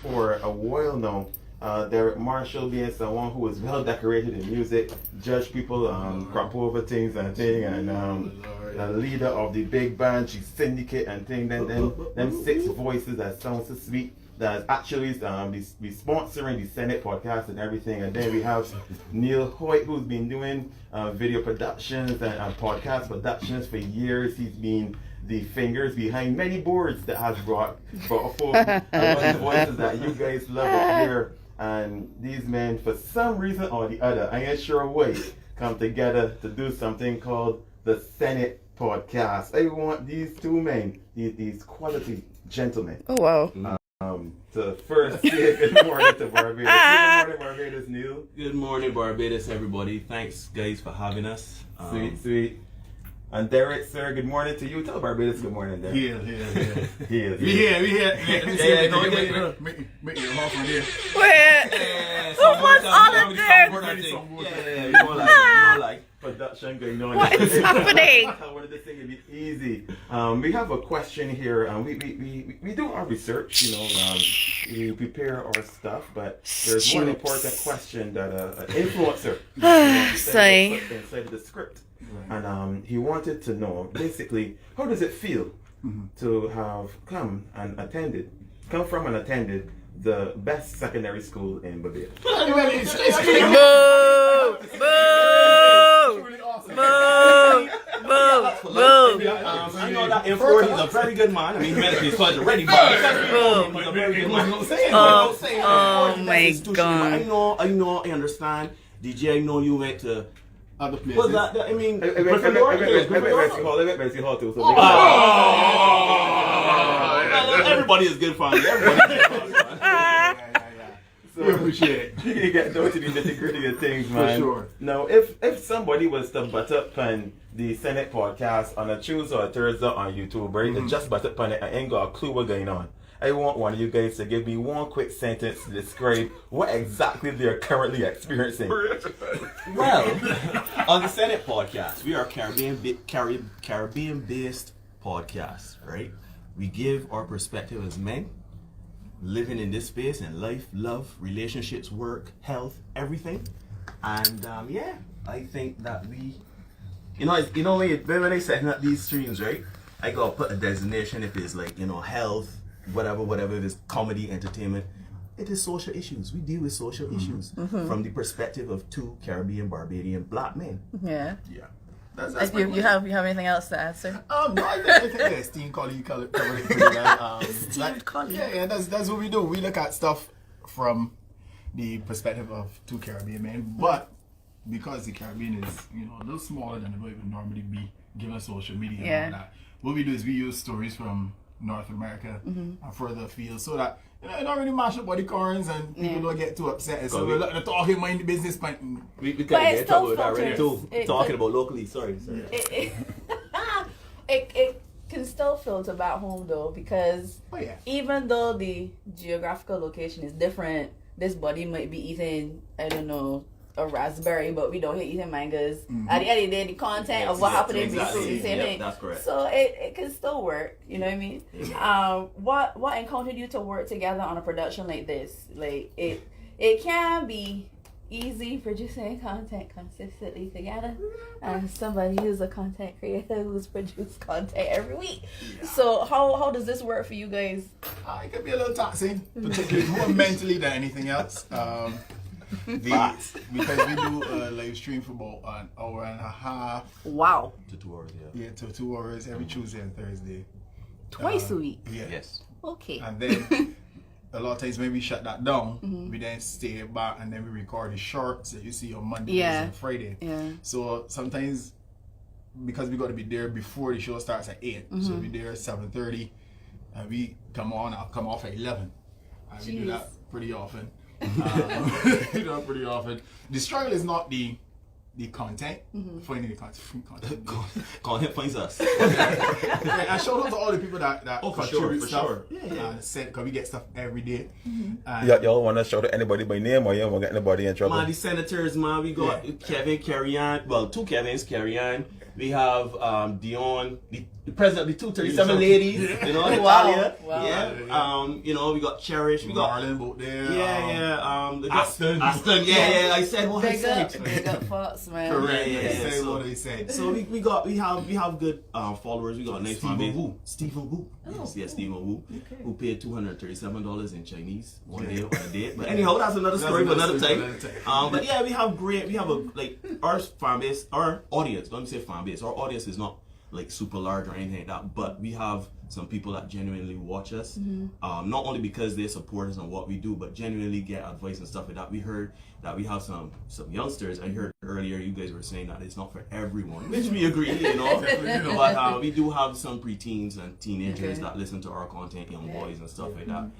for a while now. Derek Marshall being someone who is well decorated in music, judge people, crop over things and a leader of the big band, G-Syndicate and thing. Them 6 voices that sound so sweet. That actually be sponsoring the Senate podcast and everything. And then we have Neil Hoyt, who's been doing video productions and podcast productions for years. He's been the fingers behind many boards that has brought forth the voices that you guys love up here. And these men, for some reason or the other, I ain't sure why, come together to do something called the Senate podcast. I want these 2 men, these quality gentlemen. Oh wow. To first say good morning to Barbados. Good morning, Barbados, Neil. Good morning, Barbados, everybody. Thanks, guys, for having us. Sweet. And Derek, sir, good morning to you. Tell Barbados good morning, Derek. Here. We here. Yeah. Make your mouth from there. Wait. Who wants all of this? Yeah, you don't like. Production going on. What is happening? I wanted this thing to be easy. We have a question here. We do our research, we prepare our stuff, but there's one important question that an influencer inside the script. And he wanted to know, basically, how does it feel to have come from and attended the best secondary school in Barbados? I know that influencer is a very good man. I mean, medically he's quite ready, but he's a very good man. Oh my God. I know, I understand. DJ, I know you went to other places. What's that? I mean, everybody is good fun. So we appreciate it. You get down to the nitty-gritty of things, man. For sure. Now, if somebody was to butt up on the Senate podcast on a Tuesday or a Thursday on YouTube, right? They just butt up on it, I ain't got a clue what's going on. I want one of you guys to give me one quick sentence to describe what exactly they're currently experiencing. Well, on the Senate podcast, we are Caribbean-based podcast, right? We give our perspective as men living in this space in life, love, relationships, work, health, everything. And I think that we, when I setting up these streams, right? I gotta put a designation if it's like, health, whatever, if it's comedy, entertainment. It is social issues. We deal with social issues from the perspective of 2 Caribbean, Barbadian black men. Yeah. Yeah. That's you have anything else to add, sir? No, I think the esteemed colleague covered it pretty well. Esteemed colleague. Yeah, that's what we do. We look at stuff from the perspective of 2 Caribbean men, but because the Caribbean is, a little smaller than it would normally be given social media and all that, what we do is we use stories from North America and further afield so that it don't really mash up body corns and people don't get too upset. So we're looking to talk him mind the business point. We can get trouble with that already too. Talking about locally, sorry. It can still filter back home though, because even though the geographical location is different, this body might be eating, I don't know, a raspberry, but we don't hit eating mangoes. At the end of the day, the content of what happened is the same thing. That's correct. So it can still work. You know what I mean? What encountered you to work together on a production like this? Like it can be easy producing content consistently together, and somebody who's a content creator who's produced content every week. So how does this work for you guys? It could be a little taxing, particularly more mentally than anything else. Because we do a live stream for about an hour and a half. Wow. To 2 hours, Yeah, to 2 hours every Tuesday and Thursday. Twice a week? Yeah. Yes. Okay. And then a lot of times when we shut that down, we then stay back and then we record the shorts that you see on Mondays and Friday. Yeah. So sometimes, because we got to be there before the show starts at 8, so we there at 7:30, and we come off at 11. And we do that pretty often. Pretty often. The struggle is not the content, finding the content. Content finds us. And shout out to all the people that contribute stuff. Sure. Because we get stuff every day. Y'all want to shout out anybody by name, or you don't want to get anybody in trouble? Man, the senators, man, we got Kevin Carry On. Well, 2 Kevins, Carry On. We have Dion, the president of the 237 ladies, you know, Wow. Italia. Wow. Yeah. You know, we got Cherish, we got Marlon both there. Aston. Yeah. I said what I said. Big up Fox, man. Correct. They Yeah. say So, what they said. so we have good followers. We got a nice fan base. Stephen Wu. Oh, Yes, cool. Stephen Wu, Okay. who paid $237 in Chinese one day on a date. But anyhow, that's another story for another time. But yeah, we have our fan base, our audience. Don't say fan base. Our audience is not like super large or anything like that, but we have some people that genuinely watch us, not only because they support us on what we do, but genuinely get advice and stuff like that. We heard that we have some youngsters. I heard earlier you guys were saying that it's not for everyone, which we agree, you know. But we do have some preteens and teenagers that listen to our content, young boys and stuff like that.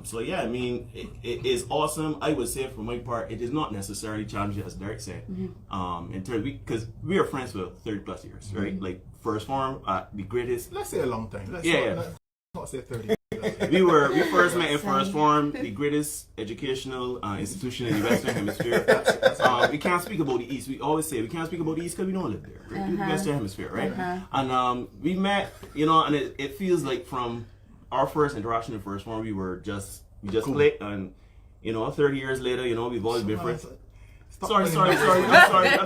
So yeah, I mean, it is awesome. I would say for my part, it is not necessarily challenging, as Derek said, in terms, because we are friends for 30 plus years, right? Like first form, the greatest. Let's say a long time. Let's not say 30. We first met in first form, the greatest educational institution in the Western Hemisphere. We can't speak about the East. We always say we can't speak about the East because we don't live there, right? The Western Hemisphere, right? And we met, you know, and it feels like from our first interaction in first form, we just clicked, and you know, 30 years later, you know, we've always been friends. I'm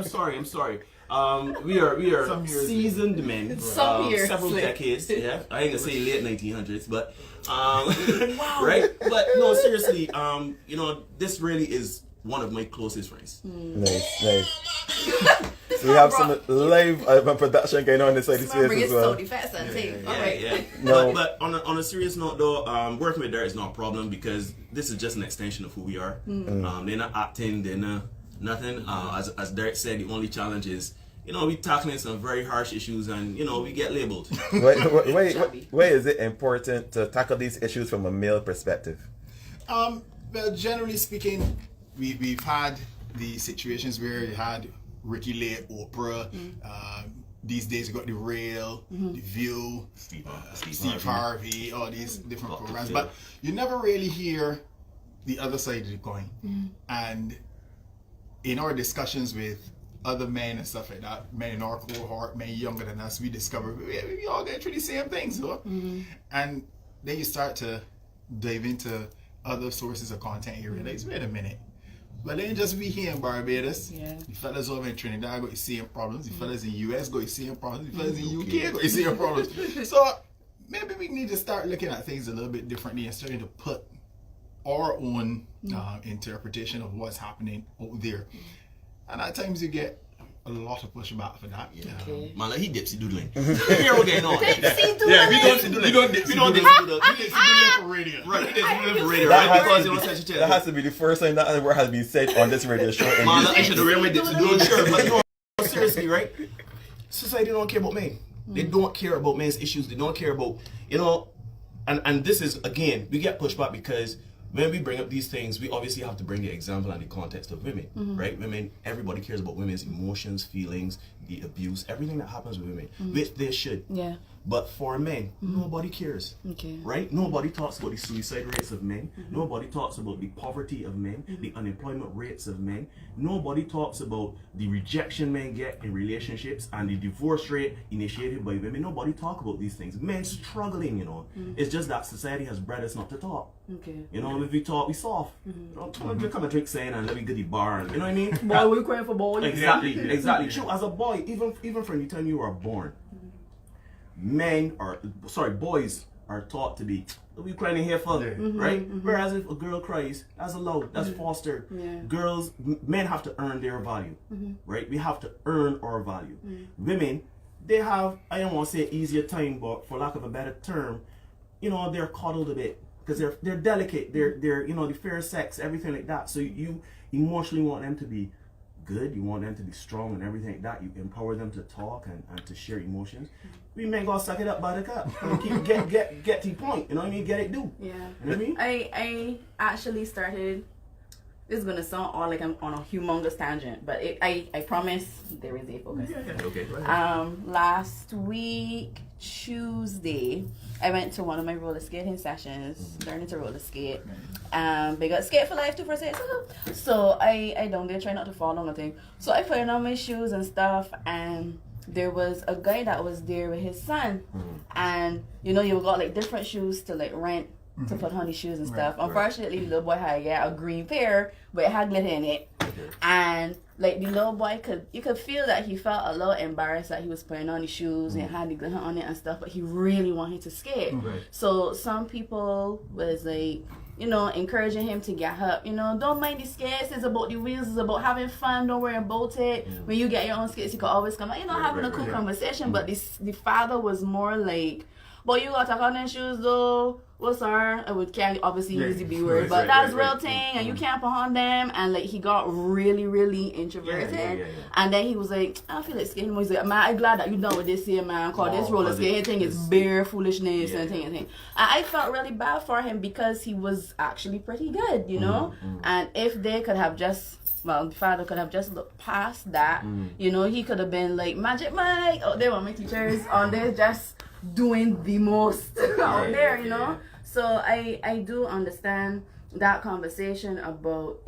sorry. We are seasoned men, several decades. Yeah, I ain't gonna say late 1900s, but right. But no, seriously, you know, this really is one of my closest friends. Nice. So we have some live production going on inside this space as well. No. But on a serious note though, working with Derek is not a problem because this is just an extension of who we are. They're not acting, they're not nothing. As Derek said, the only challenge is, you know, we tackling some very harsh issues and, you know, we get labeled. Why is it important to tackle these issues from a male perspective? Well, generally speaking, we've had the situations where you had Ricky Lay, Oprah. These days you got The Rail, The View, Steve Harvey, all these different programs. But you never really hear the other side of the coin. And in our discussions with other men and stuff like that, men in our cohort, men younger than us, we discover we all go through the same things, though. And then you start to dive into other sources of content. You realize, wait a minute. But then just we here in Barbados, the fellas over in Trinidad got the same problems, the fellas in US got the same problems, the fellas in UK got the same problems. So maybe we need to start looking at things a little bit differently and starting to put our own interpretation of what's happening out there. And at times you get a lot of pushback for that. Man, like he dipsy doodling. Here we going on. Yeah, we don't dipsy doodling for radio. Right, we dipsy doodling for radio. That has to be the first time that word has been said on this radio show. Man, I should have read my dipsy doodling shirt. But you know, seriously, right? Society don't care about men. They don't care about men's issues. They don't care about, you know, and this is, again, we get pushback because when we bring up these things, we obviously have to bring the example and the context of women, right? Women, everybody cares about women's emotions, feelings, the abuse, everything that happens with women, which they should. Yeah. But for men, nobody cares, right? Nobody talks about the suicide rates of men. Nobody talks about the poverty of men, the unemployment rates of men. Nobody talks about the rejection men get in relationships and the divorce rate initiated by women. Nobody talk about these things. Men struggling, you know. It's just that society has bred us not to talk. You know, if we talk, we soft. You know, come and drink saying and let me get the bar. And, you know what I mean? Boy, we're crying for boys. Exactly. True. As a boy, even from the time you were born, boys are taught to be, what are you crying here for? Right? Whereas if a girl cries, that's allowed, that's fostered. Men have to earn their value, right? We have to earn our value. Women, they have, I don't want to say easier time, but for lack of a better term, you know, they're coddled a bit because they're delicate, they're you know, the fair sex, everything like that. So you emotionally want them to be good, you want them to be strong and everything like that. You empower them to talk and to share emotions. We men gotta suck it up by the cup and keep get to the point. You know what I mean? Get it do. Yeah. You know what I mean? I actually started. This is gonna sound all like I'm on a humongous tangent, but I promise there is a focus. Okay. Last week Tuesday, I went to one of my roller skating sessions, learning to roller skate. Big up Skate for Life 246. So I down there try not to fall on nothing. So I put on my shoes and stuff, and there was a guy that was there with his son, and you got like different shoes to like rent to put on his shoes and stuff. Unfortunately, the little boy had a green pair, but it had glitter in it, and like the little boy you could feel that he felt a little embarrassed that he was putting on his shoes and had the glitter on it and stuff, but he really wanted to skate. So some people was like, encouraging him to get up. Don't mind the skates. It's about the wheels. It's about having fun. Don't worry about it. When you get your own skates, you can always come out, having a cool conversation. But the father was more like, but you gotta take on them shoes though. What's our? I can't obviously use the B word, but that's real thing, and you can't put on them. And like he got really, really introverted, and then he was like, I feel like skating. He's like, man, I'm glad that you done with this here, man. Cause this roller skating thing is bare foolishness and thing. And I felt really bad for him because he was actually pretty good, And if they could have the father could have just looked past that, he could have been like Magic Mike. Oh, they were my teachers on this, just doing the most out there, So I do understand that conversation about,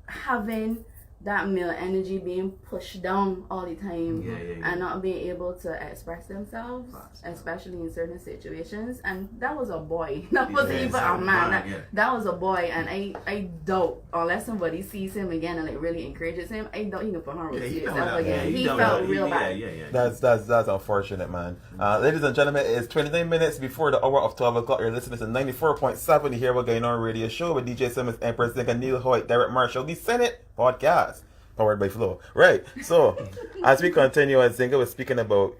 having that male energy being pushed down all the time and not being able to express themselves, especially in certain situations. And that was a boy. That wasn't even a man. That was a boy. And I doubt, unless somebody sees him again and like really encourages him, I doubt he can put on with himself again. He felt real bad. That's unfortunate, man. Ladies and gentlemen, it's 29 minutes before the hour of 12 o'clock. You're listening to 94.7. You hear what's going on radio show with DJ Simmons, Empress Nick, Neil Hoyt, Derek Marshall, the Senate podcast. Powered by Flow. Right. So, as we continue, as Zinga was speaking about,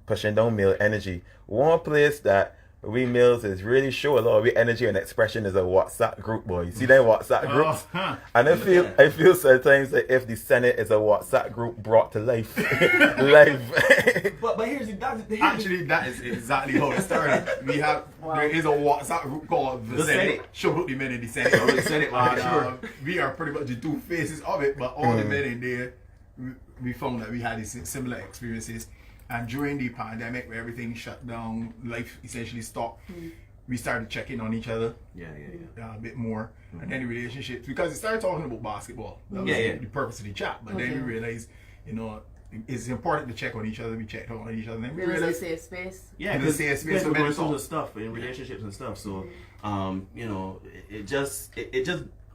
pushing down male energy, one place that we males is really show a lot of energy and expression is a WhatsApp group, boy. You see them WhatsApp groups? And I feel sometimes that if the Senate is a WhatsApp group brought to life. But Actually, that is exactly how it started. There is a WhatsApp group called the Senate. Show up the men in the Senate. The Senate, sure. We are pretty much the two faces of it, but all the men in there, we found that we had these similar experiences. And during the pandemic, where everything shut down, life essentially stopped, we started checking on each other a bit more. And then the relationships, because we started talking about basketball. That was the purpose of the chat. But then we realized, it's important to check on each other. We checked on each other. And then we realized it's a safe space. Yeah, it's a safe space for men to talk. Stuff in relationships and stuff. So, it just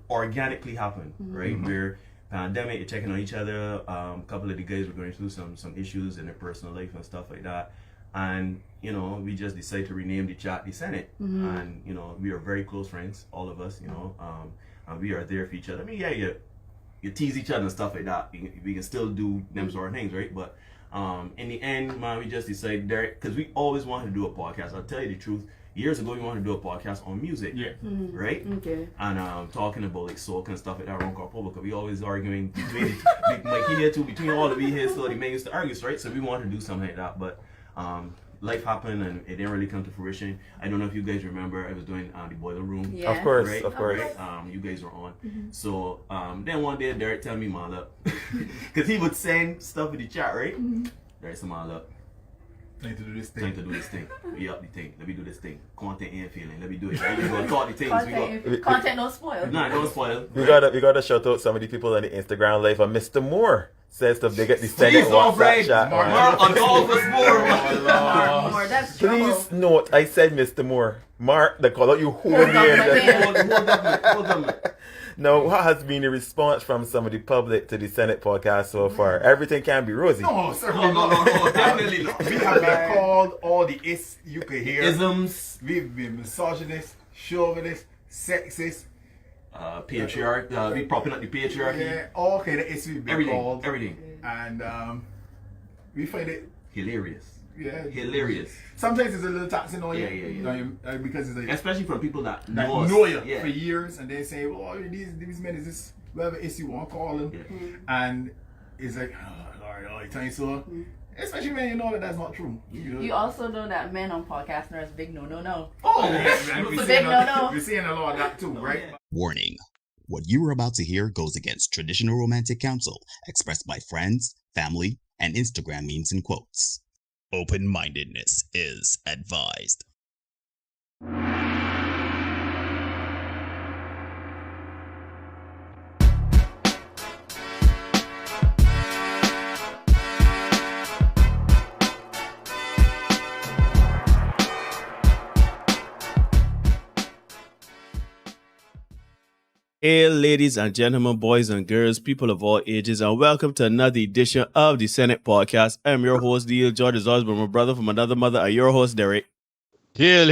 organically happened, right? Where pandemic, you're checking on each other. A couple of the guys were going through some issues in their personal life and stuff like that. And, we just decided to rename the chat the Senate. And, we are very close friends, all of us, and we are there for each other. I mean, you tease each other and stuff like that. We can still do them sort of things, right? But in the end, man, we just decided, because we always wanted to do a podcast. I'll tell you the truth. Years ago, we wanted to do a podcast on music, right? Okay. And talking about like soul and stuff like that around Corporal, because we always arguing between like here too, between all of we here, so the men used to argue, right? So we wanted to do something like that, but life happened and it didn't really come to fruition. I don't know if you guys remember, I was doing the Boiler Room. Yeah. Of course, right? Of course. You guys were on. So then one day Derek tell me, man, up, because he would send stuff in the chat, right? Derek said, man, up. Time to do this thing. Time to do this thing. We up the thing. Let me do this thing. Content ain't feeling. Let me do it. Right? We gonna talk the things. Content don't spoil. Nah, don't spoil. We gotta shout out some of the people on the Instagram live. Mr. Moore says to big at the Senate WhatsApp chat. More on all of us More. That's trouble. Please note, I said Mr. Moore. Mark the call out you whole name. Now, what has been the response from some of the public to the Senate podcast so far? Everything can be rosy. No, certainly not. Definitely not. We have been called all the is you could hear. Isms. We've been misogynist, chauvinist, sexist, patriarch. We propping up the patriarchy. Yeah, all kind of is we've been called. Everything. And we find it hilarious. Yeah, hilarious. Sometimes it's a little taxing on you. Yeah. Because it's like, especially from people that know you for years, and they say, "Oh, these men is this whatever issue you want to call them," and it's like, "Oh Lord, all the time." So, especially when you know that's not true. You also know that men on podcasts are big no. Oh, we're seeing a lot of that too, right? Warning: what you are about to hear goes against traditional romantic counsel expressed by friends, family, and Instagram memes and quotes. Open-mindedness is advised. Hey, ladies and gentlemen, boys and girls, people of all ages, and welcome to another edition of the Senate Podcast. I'm your host, D.L. George Osborne, my brother from another mother, and your host, Derek. Here.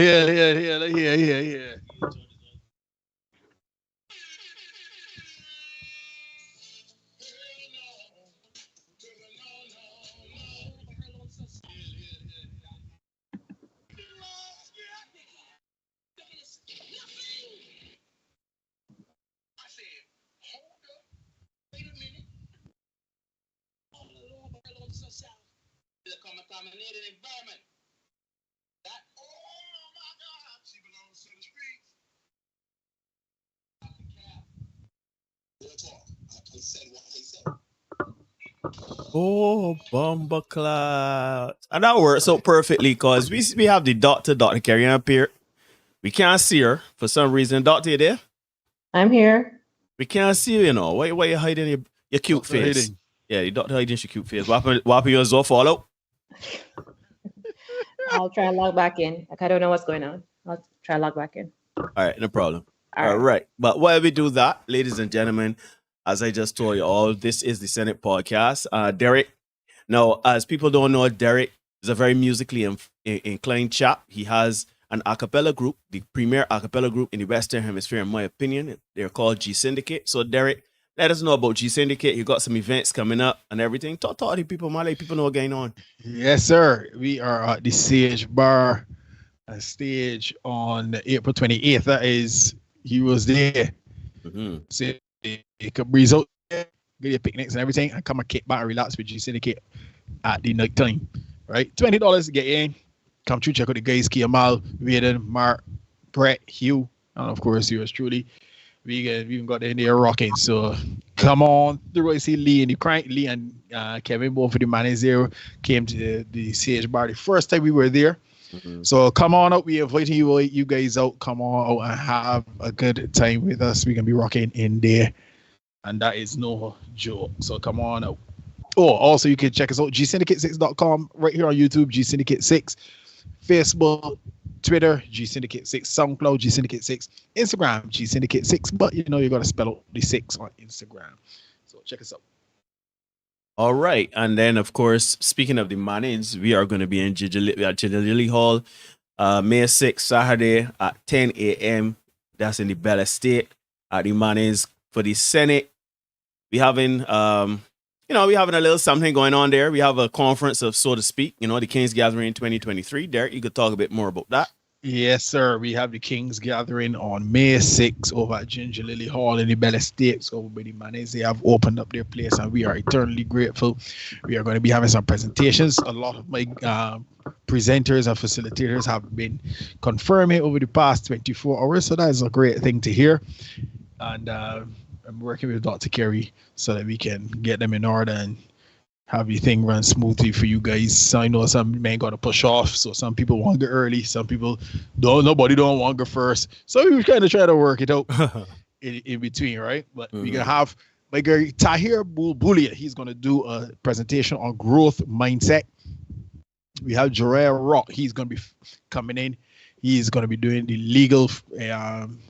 Oh, Bomber Cloud. And that works out perfectly because we have the Dr. Carrie up here. We can't see her for some reason. Doctor, you there? I'm here. We can't see you, you know. Why you hiding your cute Doctor face? hiding. Yeah, the doctor hiding your cute face. What happened your Zoe follow? I'll try and log back in. Like, I don't know what's going on. I'll try and log back in. All right, no problem. All right. But while we do that, ladies and gentlemen, as I just told you all, this is the Senate Podcast. Derek, now, as people don't know, Derek is a very musically inclined chap. He has an acapella group, the premier acapella group in the Western Hemisphere, in my opinion. They're called G-Syndicate. So, Derek, let us know about G-Syndicate. You got some events coming up and everything. Talk to the people, man. Let people know what's going on. Yes, sir. We are at the Sage Bar stage on April 28th. That is, he was there. Mm-hmm. So you can breeze out there, get your picnics and everything, and come and kick back and relax with G-Syndicate at the night time. Right? $20 to get in. Come through, check out the guys, Kiamal, Vaden, Mark, Brett, Hugh, and of course yours truly. We even got in there rocking. So come on through. I see Lee and Lee and Kevin, both of the managers there, came to the Sage Bar the first time we were there. Mm-hmm. So come on out. We're inviting you guys out. Come on out and have a good time with us. We can be rocking in there. And that is no joke. So come on out. Oh, also you can check us out, gsyndicate6.com, right here on YouTube, G-Syndicate6, Facebook, Twitter, G-Syndicate6, SoundCloud, G-Syndicate6, Instagram, G-Syndicate6, but you know you got to spell out the 6 on Instagram. So check us out. All right. And then, of course, speaking of the manage, we are going to be in Lily Hall, May 6th, Saturday at 10 a.m. That's in the Bell Estate at the manage for the Senate. We having, we having a little something going on there. We have a conference of, so to speak, the King's Gathering 2023. Derek, you could talk a bit more about that. Yes, sir. We have the King's Gathering on May 6th over at Ginger Lily Hall in the Bell Estate. So everybody, they have opened up their place and we are eternally grateful. We are going to be having some presentations. A lot of my presenters and facilitators have been confirming over the past 24 hours. So that is a great thing to hear. And I'm working with Dr. Kerry so that we can get them in order and have the thing run smoothly for you guys. So I know some men got to push off. So some people want to go early. Some people nobody don't want to go first. So we kind of try to work it out in between, right? But we're going to have my guy Tahir Bulbulia. He's going to do a presentation on growth mindset. We have Jarrell Rock. He's going to be coming in. He's going to be doing the legal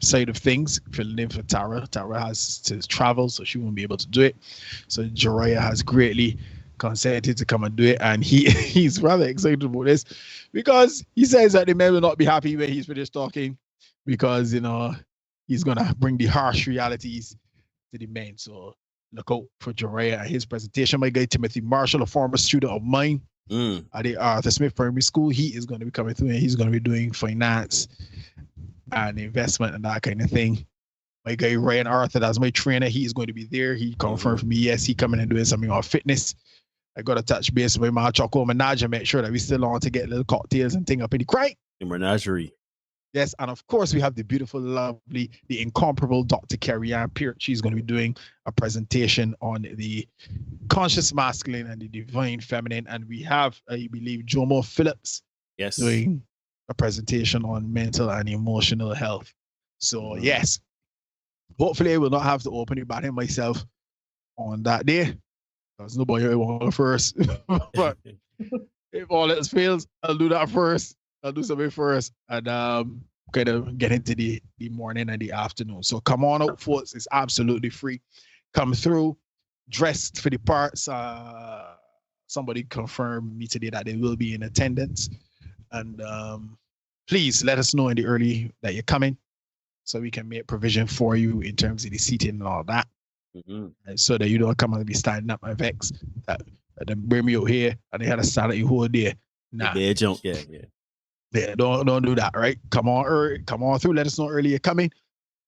side of things, filling in for Tara. Tara has to travel, so she won't be able to do it. So Jarrell has greatly consented to come and do it, and he's rather excited about this because he says that the men will not be happy when he's finished talking because he's gonna bring the harsh realities to the men. So look out for Joraya and his presentation. My guy Timothy Marshall, a former student of mine at the Arthur Smith Primary School, he is going to be coming through and he's going to be doing finance and investment and that kind of thing. My guy Ryan Arthur, that's my trainer, he is going to be there. He confirmed for me, yes, he coming and doing something on fitness. I got to touch base with my Choco Menage and make sure that we still on to get little cocktails and thing up in the crank. The menagerie. Yes, and of course we have the beautiful, lovely, the incomparable Dr. Carrie Ann Peart. She's going to be doing a presentation on the conscious masculine and the divine feminine. And we have, I believe, Jomo Phillips doing a presentation on mental and emotional health. So yes, hopefully I will not have to open it back in myself on that day. Because nobody will go first. But if all else fails, I'll do that first. I'll do something first. And kind of get into the morning and the afternoon. So come on out, folks. It's absolutely free. Come through, dressed for the parts. Somebody confirmed me today that they will be in attendance. And please let us know in the early that you're coming so we can make provision for you in terms of the seating and all that. And so that you don't come and be standing up and vex that then bring me out here and they had a salad you whole day. Nah. Yeah, don't do that, right? Come on through. Let us know early you're coming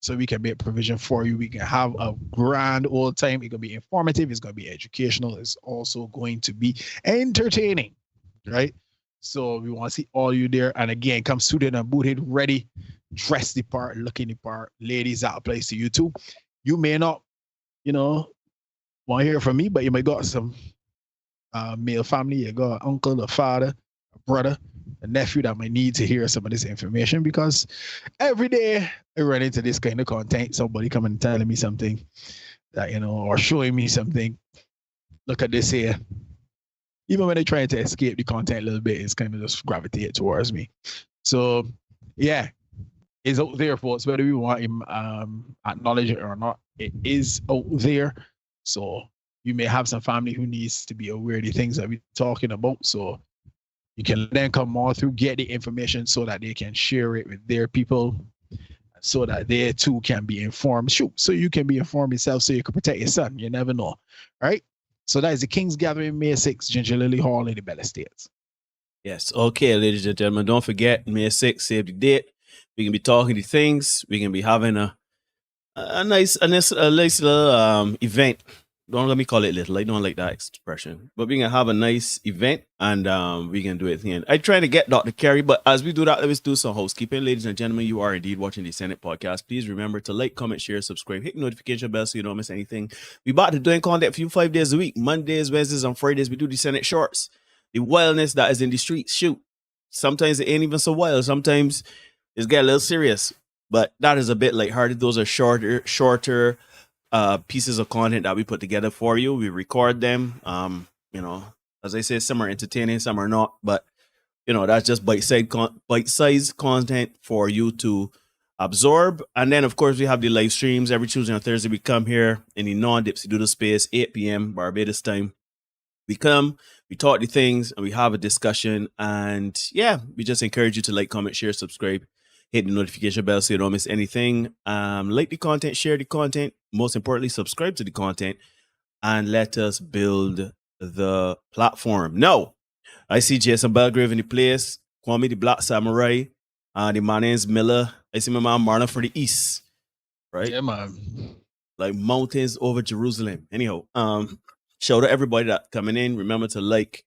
so we can make provision for you. We can have a grand old time. It's gonna be informative, it's gonna be educational, it's also going to be entertaining, right? So we want to see all you there. And again, come suited and booted, ready, dress the part, looking the part. Ladies, that applies to you too. You may not, want to hear from me, but you might got some male family. You got an uncle, a father, a brother, a nephew that might need to hear some of this information, because every day I run into this kind of content. Somebody coming and telling me something that, or showing me something. Look at this here. Even when they're trying to escape the content a little bit, it's kind of just gravitate towards me. So yeah, it's out there, folks. Whether we want him acknowledge it or not, it is out there. So you may have some family who needs to be aware of the things that we're talking about. So you can then come on through, get the information so that they can share it with their people, so that they too can be informed. Shoot, so you can be informed yourself, so you can protect your son. You never know, right? So that is the King's Gathering, May 6th, Ginger Lily Hall in the Bell Estates. Yes. Okay, ladies and gentlemen, don't forget, May 6th, save the date. We can be talking the things. We can be having a nice little event. Don't let me call it little. I don't like that expression. But we can have a nice event, and we can do it again. I try to get Dr. Kerry, but as we do that, let's do some housekeeping. Ladies and gentlemen, you are indeed watching the Senate Podcast. Please remember to like, comment, share, subscribe, hit the notification bell so you don't miss anything. We about to doing content for you 5 days a week. Mondays, Wednesdays, and Fridays, we do the Senate Shorts. The wildness that is in the streets. Shoot. Sometimes it ain't even so wild. Sometimes it's get a little serious. But that is a bit lighthearted. Those are shorter pieces of content that we put together for you. We record them. As I say, some are entertaining, some are not, but that's just bite-sized content for you to absorb. And then of course we have the live streams every Tuesday and Thursday. We come here in the non-Dipsy Doodle space, 8 p.m. Barbados time. We come, we talk the things, and we have a discussion. And yeah, we just encourage you to like, comment, share, subscribe, hit the notification bell so you don't miss anything. Like the content, share the content. Most importantly, subscribe to the content, and let us build the platform. Now, I see Jason Belgrave in the place. Kwame the Black Samurai. The man is Miller. I see my man Marlon for the East. Right? Yeah, man. Like mountains over Jerusalem. Anyhow, shout out everybody that coming in. Remember to like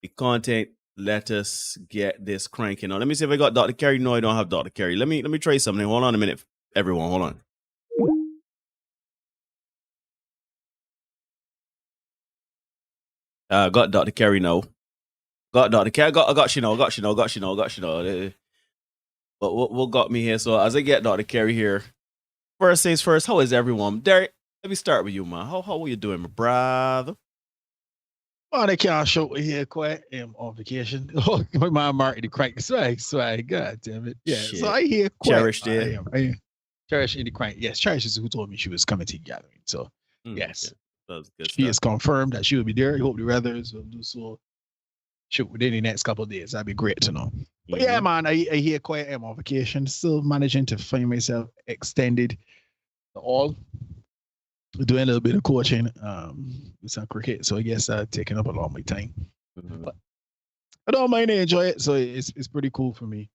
the content. Let us get this cranking on. Let me see if I got Dr. Kerry. No, I don't have Dr. Kerry. Let me try something. Hold on a minute, everyone. Hold on. Got Dr. Kerry now. Got Dr. Kerry. I got you now. But what got me here? So as I get Dr. Kerry here, first things first, how is everyone? Derek, let me start with you, man. How are you doing, my brother? Oh, they can't show here quite on vacation. Oh, my man Marty the crank. Swag. God damn it. Yeah. Shit. So I hear quite. Cherish there. I am. Cherish in the crank. Yes, Cherish is who told me she was coming to the gathering. So yes. Okay. That's good she stuff. has confirmed that she will be there. I hope the weathers will do so. Shoot, within the next couple of days. That'd be great to know. But yeah, man, I hear quite am on vacation. Still managing to find myself extended all. Doing a little bit of coaching with some cricket, so I guess taking up a lot of my time. But I don't mind, I enjoy it, so it's pretty cool for me.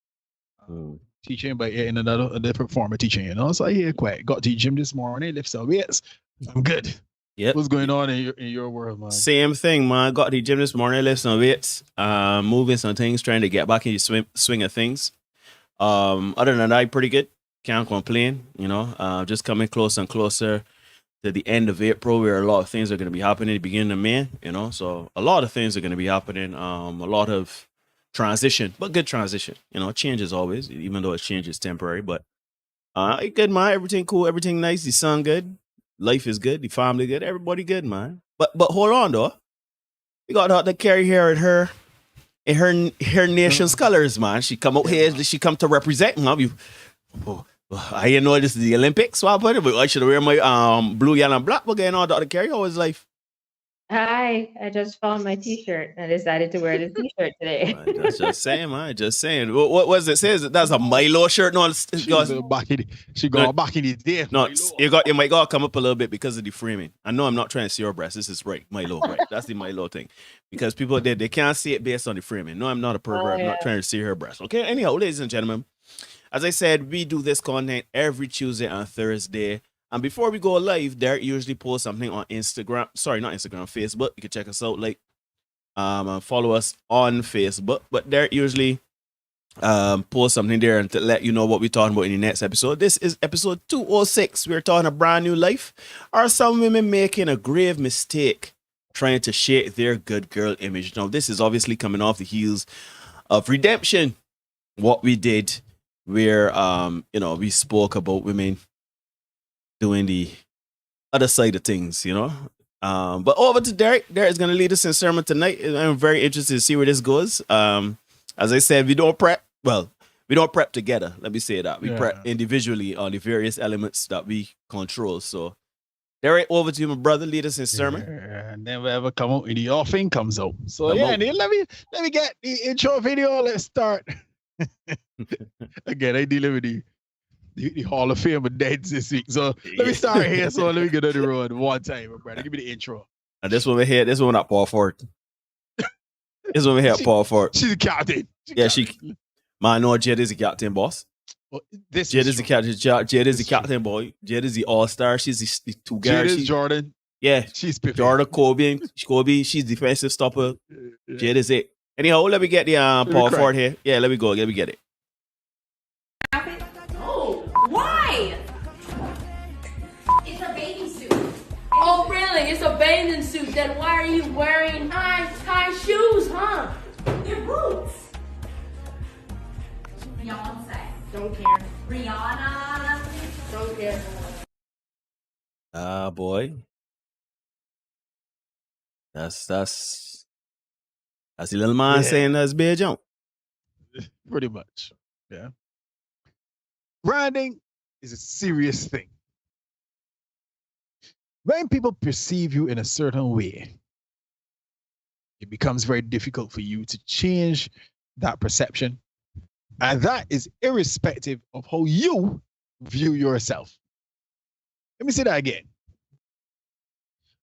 Teaching, but in a different form of teaching, So I hear quite got to the gym this morning, lift some weights. I'm good. Yep. What's going on in your world, man? Same thing, man. Got to the gym this morning, lift some weights, moving some things, trying to get back in the swing of things. Other than that, pretty good. Can't complain. Just coming closer and closer to the end of April, where a lot of things are going to be happening at the beginning of May, so a lot of things are going to be happening, a lot of transition, but good transition, change as always, even though change is temporary, but good, man, everything cool, everything nice, the sun good, life is good, the family good, everybody good, man, but hold on, though, we got Dr. Kerry here at her in her nation's colors, man. She come out here, she come to represent, man. I didn't know this is the Olympics, so but I should wear my blue, yellow, and black, but getting all Dr. Carey all his life. Hi, I just found my T-shirt. I decided to wear the T-shirt today. Just saying, man. Just saying. What was it? Says that's a Milo shirt. No, She going back in the day. No, you might gotta come up a little bit because of the framing. I know I'm not trying to see your breast. This is right, Milo, right? That's the Milo thing. Because people they can't see it based on the framing. No, I'm not a pervert. I'm not trying to see her breast. Okay. Anyhow, ladies and gentlemen, as I said, we do this content every Tuesday and Thursday. And before we go live, Derek usually posts something on Instagram. Sorry, not Instagram, Facebook. You can check us out, and follow us on Facebook. But Derek usually post something there and to let you know what we're talking about in the next episode. This is episode 206. We're talking a brand new life. Are some women making a grave mistake trying to shape their good girl image? Now, this is obviously coming off the heels of Redemption. What we did where we spoke about women doing the other side of things, But over to Derek. Derek is going to lead us in sermon tonight. I'm very interested to see where this goes. As I said, we don't prep. Well, we don't prep together. Let me say that. We prep individually on the various elements that we control. So, Derek, over to you, my brother. Lead us in sermon. And never ever come out when the offing comes out. So let me get the intro video. Let's start. Again, I deal with the Hall of Fame of Deads this week. So let me start here. So let me get on the road one time, my brother. Give me the intro. And this one we here, this one not Paul Ford. This one we here, Paul Ford. She's a captain. Man, no, Jed is the captain, boss. Well, Jed is the captain. Jed is the captain, boy. Jed is the all-star. She's the two guys. Jed is Jordan. Yeah. She's Pippen. Jordan, Kobe. She's defensive stopper. Jed is it. Anyhow, let me get the Paul Ford here. Yeah, let me go. Let me get it. Oh, why? It's a bathing suit. Oh, really? It's a bathing suit. Then why are you wearing high shoes, huh? They're boots. Beyonce. Don't care. Rihanna. Don't care. Boy. That's the little man saying that's big jump. Pretty much. Yeah. Branding is a serious thing. When people perceive you in a certain way, it becomes very difficult for you to change that perception. And that is irrespective of how you view yourself. Let me say that again.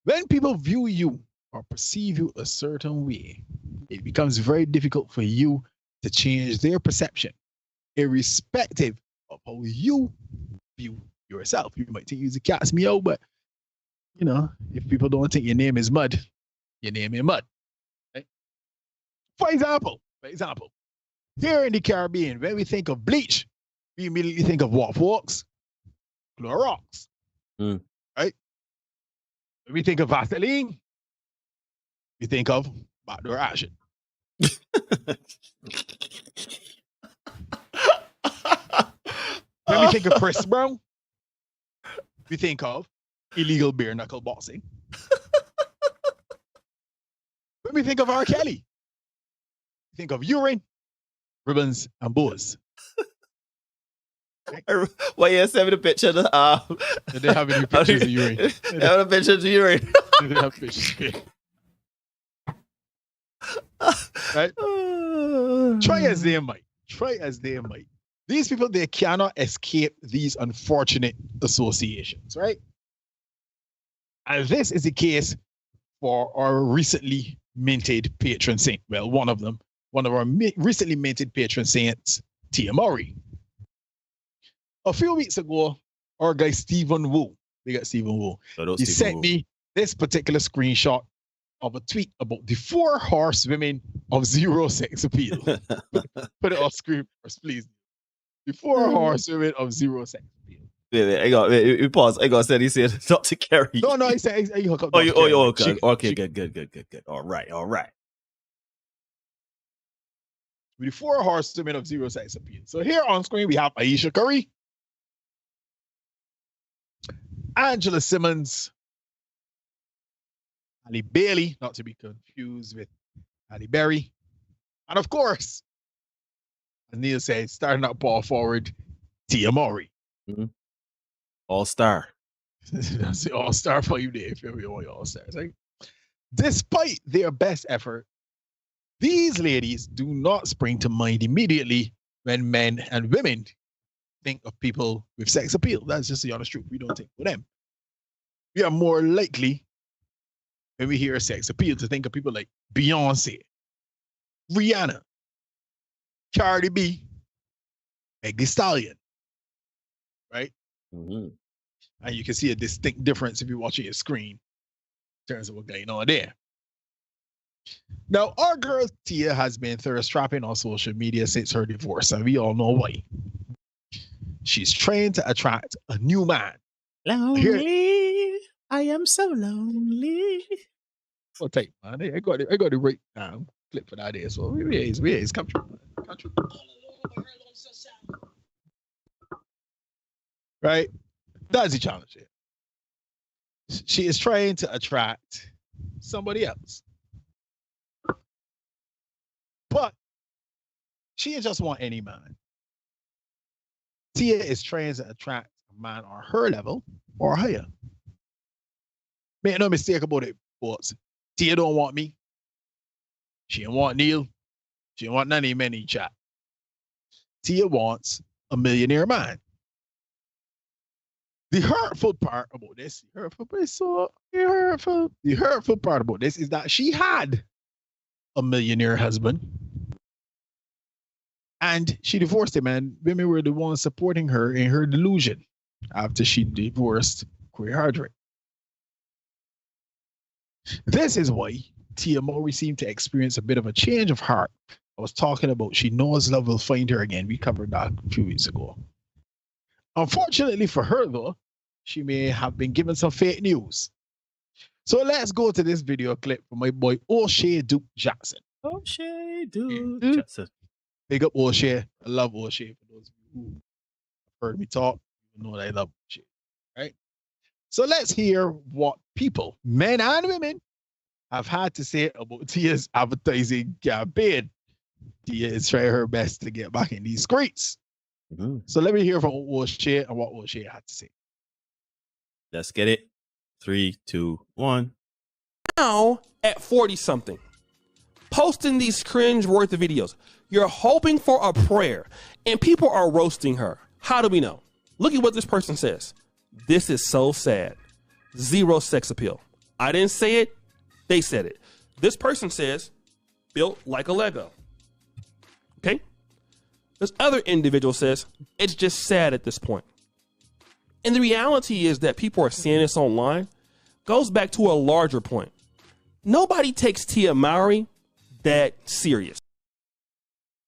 When people view you or perceive you a certain way, it becomes very difficult for you to change their perception, irrespective of how you view yourself. You might think you're a cat's meow, but if people don't think your name is Mud, your name is Mud. Right? For example, here in the Caribbean, when we think of bleach, we immediately think of what, folks? Clorox. Right? When we think of Vaseline, we think of backdoor action. When we think of Chris Brown, we think of illegal bare knuckle boxing. When we think of R. Kelly, we think of urine, ribbons, and bows. Why you send me the picture of the Did they have any pictures of urine? They have a picture of urine. Did they have pictures? Right? Try as they might. These people, they cannot escape these unfortunate associations, right? And this is the case for our recently minted patron saint. Well, one of our recently minted patron saints, Tia Murray. A few weeks ago, our guy Stephen Wu, we got Stephen Wu, he sent me this particular screenshot of a tweet about the 4 horsewomen of zero sex appeal. Put it off screen first, please. The 4 horsewomen of zero sex appeal. Wait, pause. I got said he said Dr. Carey. No, he said he hooked up. Okay, good. All right. With the 4 horsewomen of zero sex appeal. So here on screen we have Aisha Curry, Angela Simmons, Ali Bailey, not to be confused with Ali Berry, And of course, as Neil said, starting up ball forward, Tia Mowry. Mm-hmm. All-star. That's the all-star for you there, if you're all all-stars. Right? Despite their best effort, these ladies do not spring to mind immediately when men and women think of people with sex appeal. That's just the honest truth. We don't think of them. We are more likely, when we hear sex appeal, to think of people like Beyonce, Rihanna, Cardi B, Meg Thee Stallion, right? Mm-hmm. And you can see a distinct difference if you're watching your screen in terms of what's going on there. Now, our girl Tia has been thirst trapping on social media since her divorce, and we all know why. She's trying to attract a new man. Lonely, I am so lonely. Oh, take man, I got the right clip for that there. So where is come true. Right, that's the challenge here. She is trying to attract somebody else. But she ain't just want any man. Tia is trying to attract a man on her level or higher. Make no mistake about it, folks. Tia don't want me. She don't want Neil. She don't want none of many chat. Tia wants a millionaire man. The hurtful part about this, the hurtful part about this is that she had a millionaire husband. And she divorced him, and women were the ones supporting her in her delusion after she divorced Corey Hardrick. This is why Tia Mowry seemed to experience a bit of a change of heart. I was talking about she knows love will find her again. We covered that a few weeks ago. Unfortunately for her, though, she may have been given some fake news. So let's go to this video clip from my boy O'Shea Duke Jackson. O'Shea Duke Jackson. Big up O'Shea. I love O'Shea. For those of you who heard me talk, you know that I love O'Shea. Right? So let's hear what people, men and women, have had to say about Tia's advertising campaign. Tia is trying her best to get back in these streets. Mm-hmm. So let me hear from O'Shea and what O'Shea had to say. Let's get it. 3, 2, 1. Now at 40 something, posting these cringe-worthy videos. You're hoping for a prayer, and people are roasting her. How do we know? Look at what this person says. This is so sad. Zero sex appeal. I didn't say it. They said it. This person says, built like a Lego. Okay? This other individual says, it's just sad at this point. And the reality is that people are seeing this online goes back to a larger point. Nobody takes Tia Mowry that serious.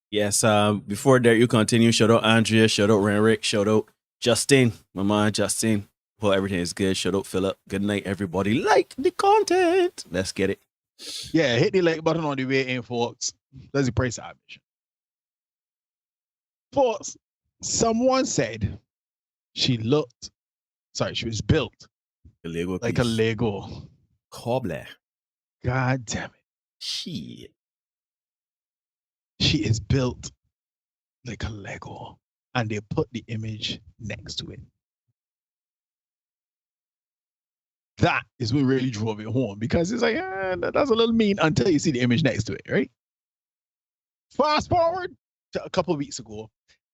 Yes, before that you continue, shout out Andrea, shout out Renrick, shout out Justin, my man Justin. Hope everything is good. Shout out Philip. Good night, everybody. Like the content. Let's get it. Yeah, hit the like button on the way in, folks. That's the price of admission. Folks, someone said she was built like a Lego. Cobbler. God damn it. Shit. She is built like a Lego. And they put the image next to it. That is what really drove it home, because it's like, that's a little mean until you see the image next to it, right? Fast forward to a couple of weeks ago,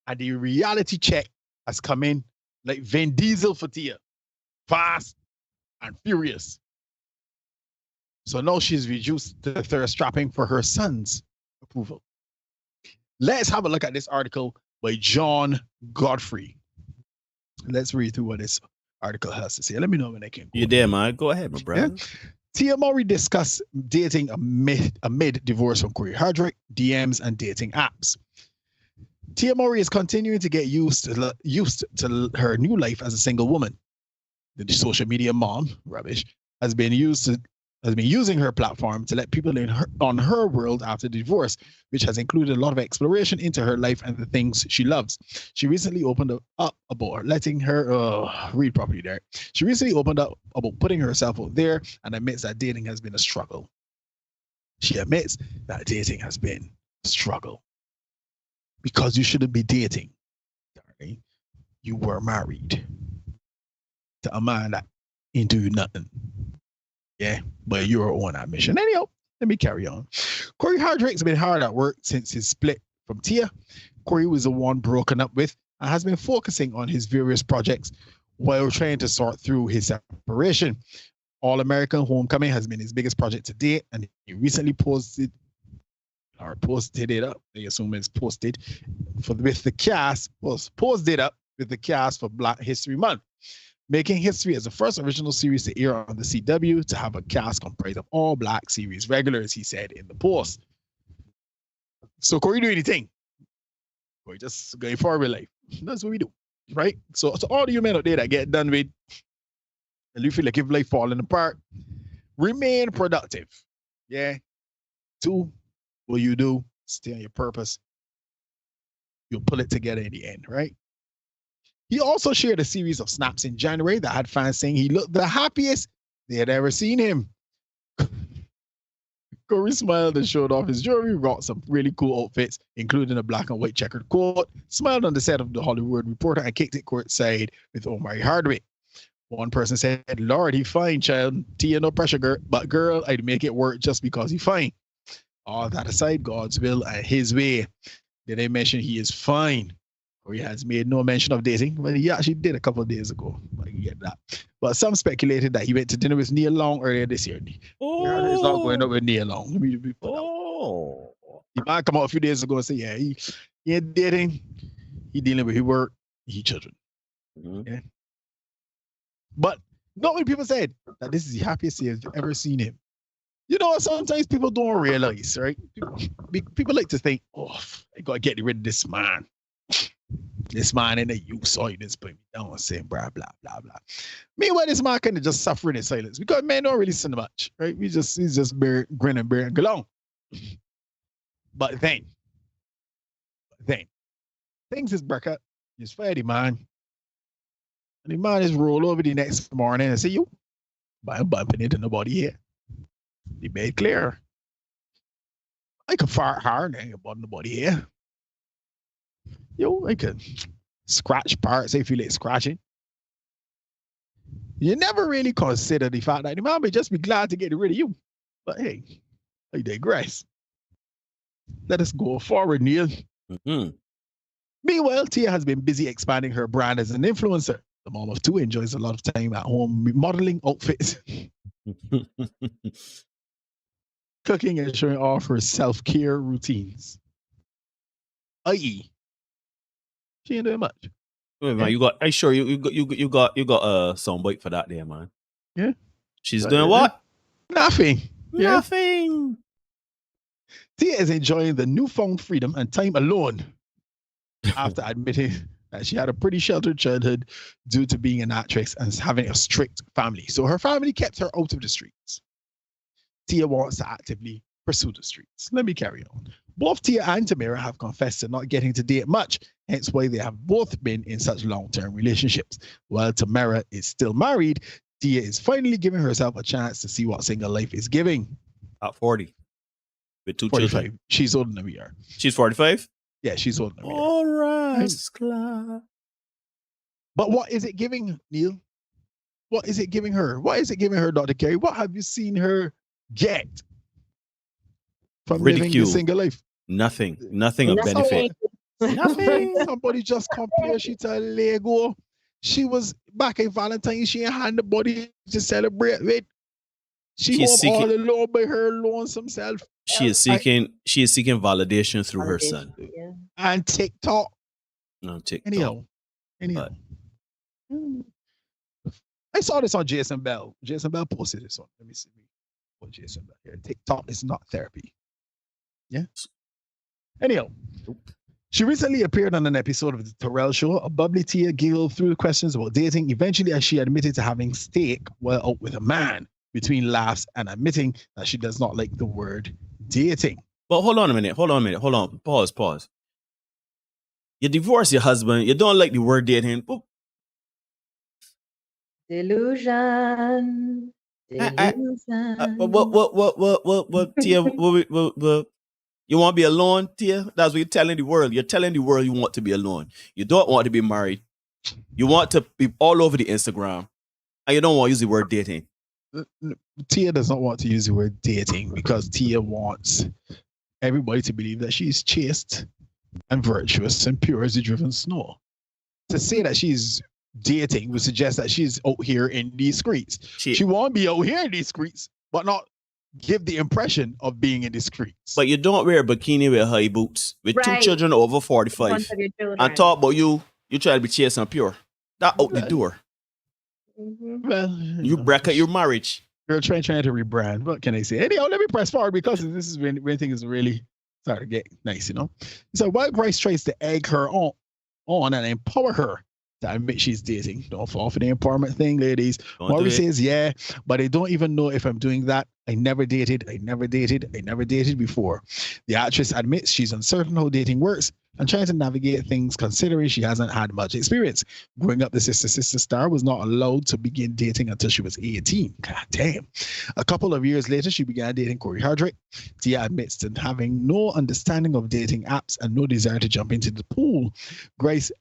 and the reality check has come in like Vin Diesel for Tia. Fast and furious. So now she's reduced to thirst trapping for her son's approval. Let's have a look at this article by John Godfrey. Let's read through what this article has to say. Let me know when I can. You there, man? Go ahead, my brother. Yeah. Tia Mowry discussed dating amid divorce from Corey Hardrick, DMs, and dating apps. Tia Mowry is continuing to get used to her new life as a single woman. The social media mom, rubbish, has been using her platform to let people in on her world after the divorce, which has included a lot of exploration into her life and the things she loves. She recently opened up about letting her read properly there. She recently opened up about putting herself out there and admits that dating has been a struggle. She admits that dating has been struggle. Because you shouldn't be dating. Darling. You were married to a man that ain't do nothing. Yeah, but you're on that mission. Anyhow, let me carry on. Corey Hardrick's been hard at work since his split from Tia. Corey was the one broken up with and has been focusing on his various projects while trying to sort through his separation. All American Homecoming has been his biggest project to date, and he recently posted it up. I assume it's posted with the cast, posted up with the cast for Black History Month, making history as the first original series to air on the CW to have a cast comprised of all Black series regulars, he said in the post. So Corey do anything. Corey just going forward with life. That's what we do, right? So all the you men out there that get done with, and you feel like if life falling apart, remain productive. Yeah. 2, what you do, stay on your purpose. You'll pull it together in the end, right? He also shared a series of snaps in January that had fans saying he looked the happiest they had ever seen him. Corey smiled and showed off his jewelry, brought some really cool outfits, including a black and white checkered coat, smiled on the set of The Hollywood Reporter, and kicked it courtside with Omari Hardwick. One person said, Lord, he fine, child. Tia, no pressure, girl. But girl, I'd make it work just because he fine. All that aside, God's will and his way. Did they mention he is fine? Or he has made no mention of dating, but he actually did a couple of days ago. I can get that. But some speculated that he went to dinner with Neil Long earlier this year. Oh. He's not going up with Neil Long. Let me put Oh. He might come out a few days ago and say, yeah, he ain't dating. He dealing with his work, he children. Mm-hmm. Yeah. But not many people said that this is the happiest he has ever seen him. You know, sometimes people don't realize, right? People like to think, oh, I gotta get rid of this man. This man in the youth, so he just put me down and saying blah, blah, blah, blah. Meanwhile, this man kind of just suffering in silence because men don't really say much, right? He's just grin and bear and go along. But then, things is break up. He's Friday, man. And the man is roll over the next morning and say, yo, but I'm bumping into nobody here. They made clear. I can fart hard and ain't about nobody here. Yo, I can scratch parts if you like scratching. You never really consider the fact that the man may just be glad to get rid of you. But hey, I digress. Let us go forward, Neil. Mm-hmm. Meanwhile, Tia has been busy expanding her brand as an influencer. The mom of 2 enjoys a lot of time at home modeling outfits, cooking, and showing off her self-care routines. I.e., she ain't doing much. Wait, man, you got a soundbite for that there, man. Yeah. She's doing what? Nothing. Nothing. Tia is enjoying the newfound freedom and time alone after admitting that she had a pretty sheltered childhood due to being an actress and having a strict family. So her family kept her out of the streets. Tia wants to actively pursue the streets. Let me carry on. Both Tia and Tamira have confessed to not getting to date much, hence why they have both been in such long-term relationships. While Tamira is still married, Tia is finally giving herself a chance to see what single life is giving. At 40. With 2 45. children. She's older than we are. She's 45? Yeah, she's older than we are. All right. But what is it giving, Neil? What is it giving her? What is it giving her, Dr. Kerry? What have you seen her get from living the single life? Nothing of benefit. Nothing. Somebody just compared she to Lego. She was back in Valentine's. She ain't had nobody to celebrate with. She's home all alone by her lonesome self. She is seeking validation through her son. Yeah. And TikTok. No, TikTok. Anyhow. I saw this on Jason Bell. Jason Bell posted this on. Let me see what Jason Bell here. TikTok is not therapy. Yeah. Anyhow, she recently appeared on an episode of the Terrell Show. A bubbly Tia giggled through the questions about dating, eventually as she admitted to having steak while out with a man, between laughs and admitting that she does not like the word dating. But hold on a minute. Pause. You divorce your husband. You don't like the word dating. Delusion. What, Tia, You want to be alone, Tia? That's what you're telling the world. You're telling the world you want to be alone. You don't want to be married. You want to be all over the Instagram. And you don't want to use the word dating. Tia does not want to use the word dating because Tia wants everybody to believe that she's chaste and virtuous and pure as the driven snow. To say that she's dating would suggest that she's out here in these streets. She won't be out here in these streets, but not give the impression of being in the streets. But you don't wear a bikini with high boots with two children over 45 and talk about you try to be chaste and pure. That out the door. Well, you bracket your marriage. You're trying to rebrand. What can I say? Anyhow, let me press forward because this is when things really start to get nice, So while Bryce tries to egg her on and empower her to admit she's dating. Don't fall for the empowerment thing, ladies. Maury says, yeah, but I don't even know if I'm doing that. I never dated before. The actress admits she's uncertain how dating works and trying to navigate things considering she hasn't had much experience. Growing up, the Sister star was not allowed to begin dating until she was 18. God damn. A couple of years later, she began dating Corey Hardrick. Tia admits to having no understanding of dating apps and no desire to jump into the pool. Grace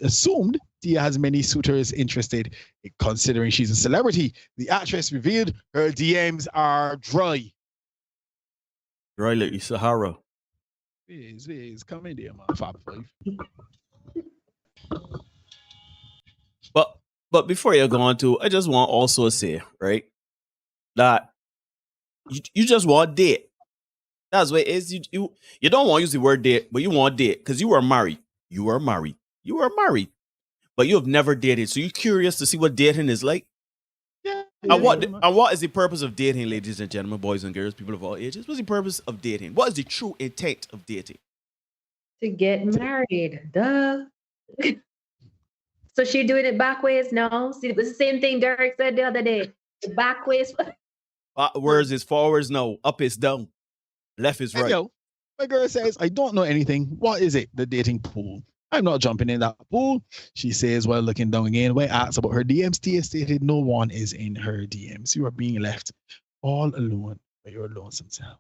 assumed Tia has many suitors interested, considering she's a celebrity. The actress revealed her DMs are dry. Dry like the Sahara. It's coming there, motherfucker. But before you go on to, I just want to also say, right, that you just want date. That's what it is. You don't want to use the word date, but you want date because you are married. You are married. But you have never dated. So you're curious to see what dating is like? Yeah. And what is the purpose of dating, ladies and gentlemen, boys and girls, people of all ages? What's the purpose of dating? What is the true intent of dating? To get married. Duh. So she doing it backwards now? See, it was the same thing Derek said the other day. Backwards. Backwards is forwards, no. Up is down. Left is right. Yo, my girl says, I don't know anything. What is it? The dating pool. I'm not jumping in that pool. She says while looking down again. When asked about her DMs, Tia stated no one is in her DMs. You are being left all alone by your lonesome self.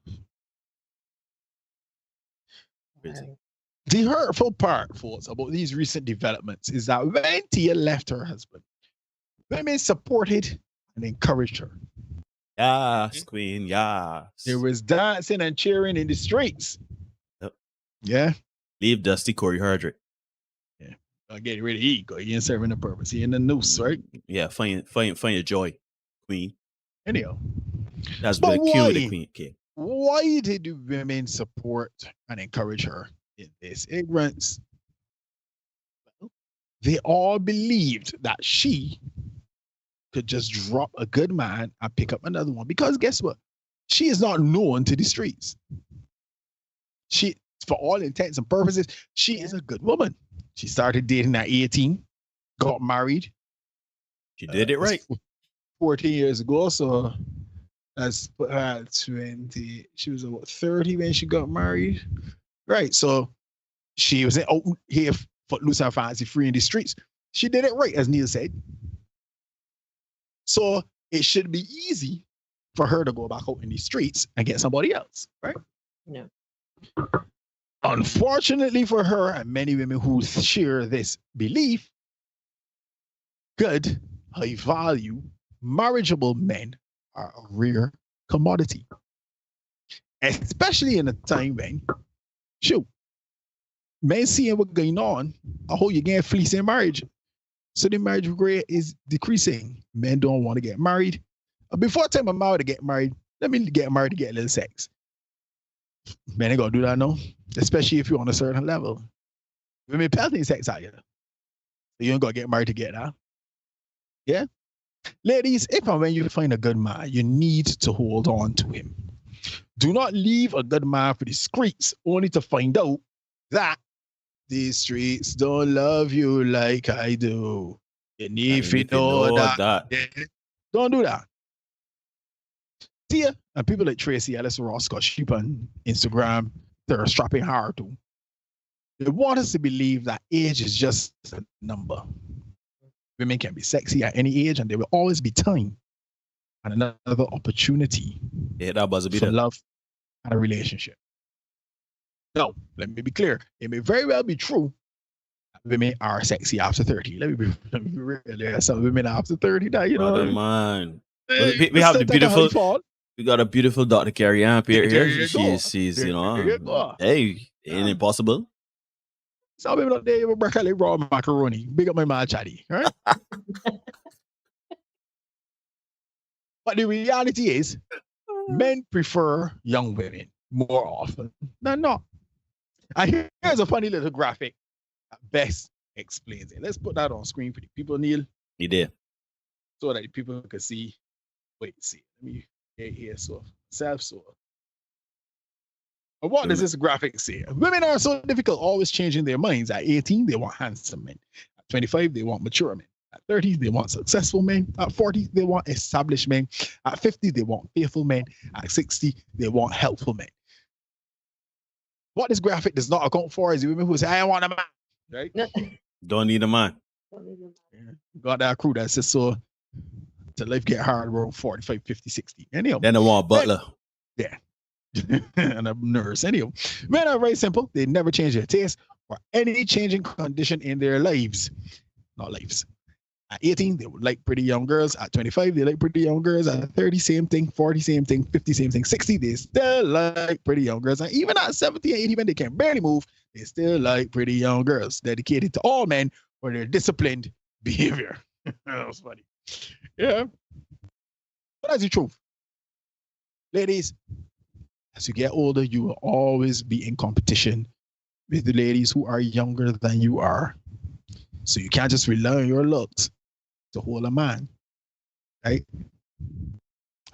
The hurtful part, folks, about these recent developments is that when Tia left her husband, women supported and encouraged her. Yes, queen, yes. There was dancing and cheering in the streets. Yep. Yeah. Leave Dusty Corey Hardrick. Get rid of ego. He ain't serving a purpose. He in the noose, right? Yeah, find your joy, queen. Anyhow. That's the cue of the queen. Okay. Why did the women support and encourage her in this ignorance? Well, they all believed that she could just drop a good man and pick up another one. Because guess what? She is not known to the streets. She, for all intents and purposes, she is a good woman. She started dating at 18, got married. She did it right. 14 years ago, so that's 20. She was about 30 when she got married. Right, so she was out here footloose and fancy free in the streets. She did it right, as Neil said. So it should be easy for her to go back out in the streets and get somebody else, right? No. Unfortunately for her and many women who share this belief, good, high value, marriageable men are a rare commodity. Especially in a time when, men seeing what's going on, I hope you get fleece in marriage. So the marriage rate is decreasing. Men don't want to get married. Before I tell my mom to get married, let me get married to get a little sex. Men ain't gonna do that no, especially if you're on a certain level. Women pelting sex out here. So you ain't gonna get married to get that. Yeah? Ladies, if and when you find a good man, you need to hold on to him. Do not leave a good man for the streets only to find out that these streets don't love you like I do. You need to know that. Yeah. Don't do that. Tia and people like Tracy Ellis Ross got sheep on Instagram. They're strapping hard too. They want us to believe that age is just a number. Women can be sexy at any age, and there will always be time and another opportunity for love and a relationship. Now, let me be clear. It may very well be true that women are sexy after 30. Let me be real. There are some women after 30 that, you know. Brother, man. Hey, We have the take a high beautiful. fall. We got a beautiful Dr. Carrie Ann here. There you go. She's There you know, you go. hey, ain't it possible? Some women out there will break like raw macaroni. Big up my man, Chatty. Right? But the reality is, men prefer young women more often than not. And here's a funny little graphic that best explains it. Let's put that on screen for the people, Neil. You did. So that the people can see. Wait, see. Let me get here. So, self-so. And what does this graphic say? Women are so difficult, always changing their minds. At 18, they want handsome men. At 25, they want mature men. At 30, they want successful men. At 40, they want established men. At 50, they want faithful men. At 60, they want helpful men. What this graphic does not account for is the women who say, I want a man. Right? Don't need a man. Yeah. Got that crew that says so to life get hard around 45, 50, 60. Anyhow. Then they want a butler. Yeah. And a nurse. Anyhow. Men are very simple. They never change their taste or any changing condition in their lives. Not lives. At 18, they would like pretty young girls. At 25, they like pretty young girls. At 30, same thing. 40, same thing. 50, same thing. 60, they still like pretty young girls. And even at 70 and 80, when they can barely move, they still like pretty young girls. Dedicated to all men for their disciplined behavior. That was funny. Yeah. But that's the truth. Ladies, as you get older, you will always be in competition with the ladies who are younger than you are. So you can't just rely on your looks to hold a man, right?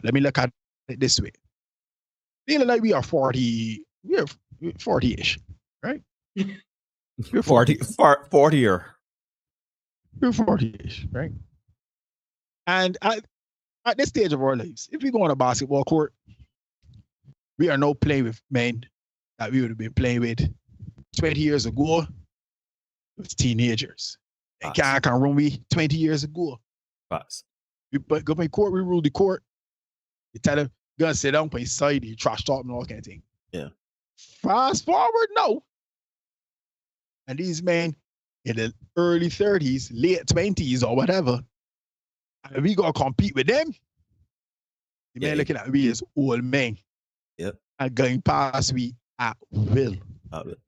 Let me look at it this way. Feeling like we are 40, we're 40-ish, right? We're 40-er. We're 40-ish, right? And at this stage of our lives, if we go on a basketball court, we are now playing with men that we would have been playing with 20 years ago with teenagers. They can't run me 20 years ago. Facts. We go by court, we rule the court. You tell them, gonna sit down, play side, you trash talk and all kind of thing. Yeah. Fast forward now. And these men in the early 30s, late 20s or whatever, and we gotta compete with them. The men looking at me as old men. Yep. And going past we at will.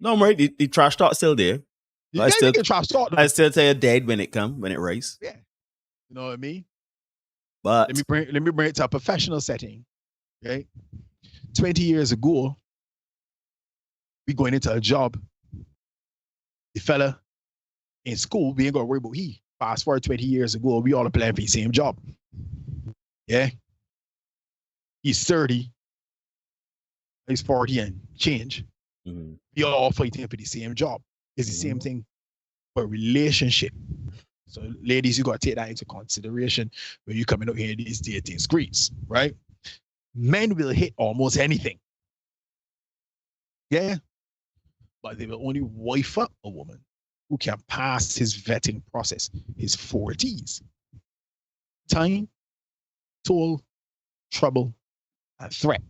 No, right. The trash talk still there. I still tell you dead when it rise. Yeah. You know what I mean? But let me bring it to a professional setting. Okay. 20 years ago, we going into a job. The fella in school, we ain't gonna worry about he. Fast forward 20 years ago, we all applying for the same job. Yeah. He's 30. He's 40 and change. Mm-hmm. We all fighting for the same job. It's the same thing for relationship. So, ladies, you got to take that into consideration when you're coming up here in these dating streets, right? Men will hit almost anything. Yeah. But they will only wife up a woman who can pass his vetting process, his 40s. Time, toll, trouble, and threat.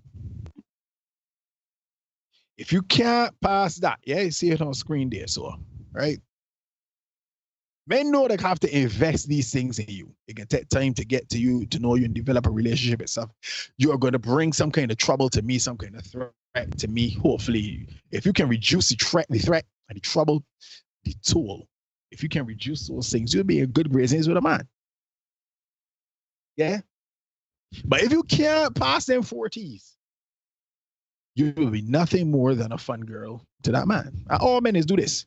If you can't pass that, yeah, you see it on screen there, so, right? Men know they have to invest these things in you. It can take time to get to you, to know you and develop a relationship and stuff. You are going to bring some kind of trouble to me, some kind of threat to me. Hopefully, if you can reduce the threat and the trouble, the toll, if you can reduce those things, you'll be in good graces with a man. Yeah? But if you can't pass them 40s, you will be nothing more than a fun girl to that man. And all men do this.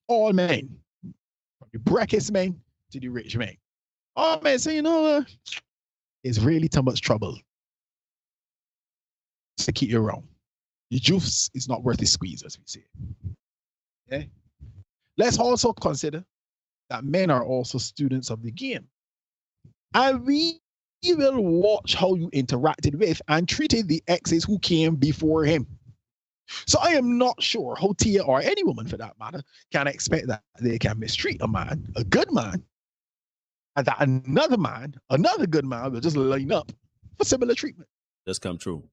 All men. From the brackets men to the rich men. All men say, you know, it's really too much trouble to keep you around. The juice is not worth the squeeze, as we say. Okay? Let's also consider that men are also students of the game. And we will watch how you interacted with and treated the exes who came before him. So I am not sure how Tia or any woman for that matter can expect that they can mistreat a man, a good man, and that another good man will just line up for similar treatment. That's come true.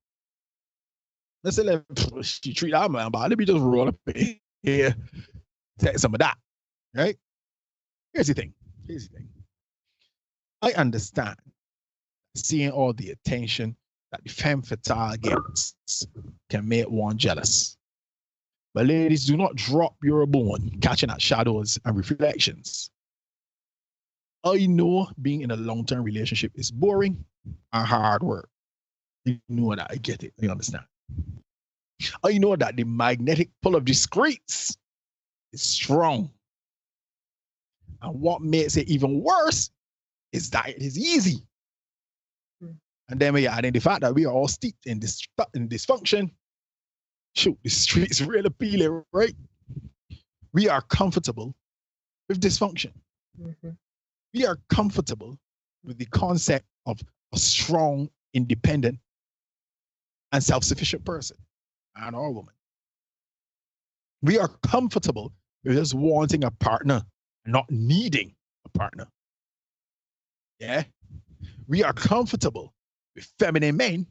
Let's say she treat that man, but let me just roll up here, take some of that, right? Here's the thing. I understand seeing all the attention that the femme fatale gets can make one jealous. But ladies, do not drop your bone catching at shadows and reflections. I know being in a long-term relationship is boring and hard work. You know that. I get it. You understand. I know that the magnetic pull of the streets is strong. And what makes it even worse is that it is easy. And then we add in the fact that we are all steeped in dysfunction. Shoot, the streets really appealing, right? We are comfortable with dysfunction. Mm-hmm. We are comfortable with the concept of a strong, independent, and self-sufficient person, man or woman. We are comfortable with just wanting a partner, not needing a partner. Yeah? We are comfortable with feminine men,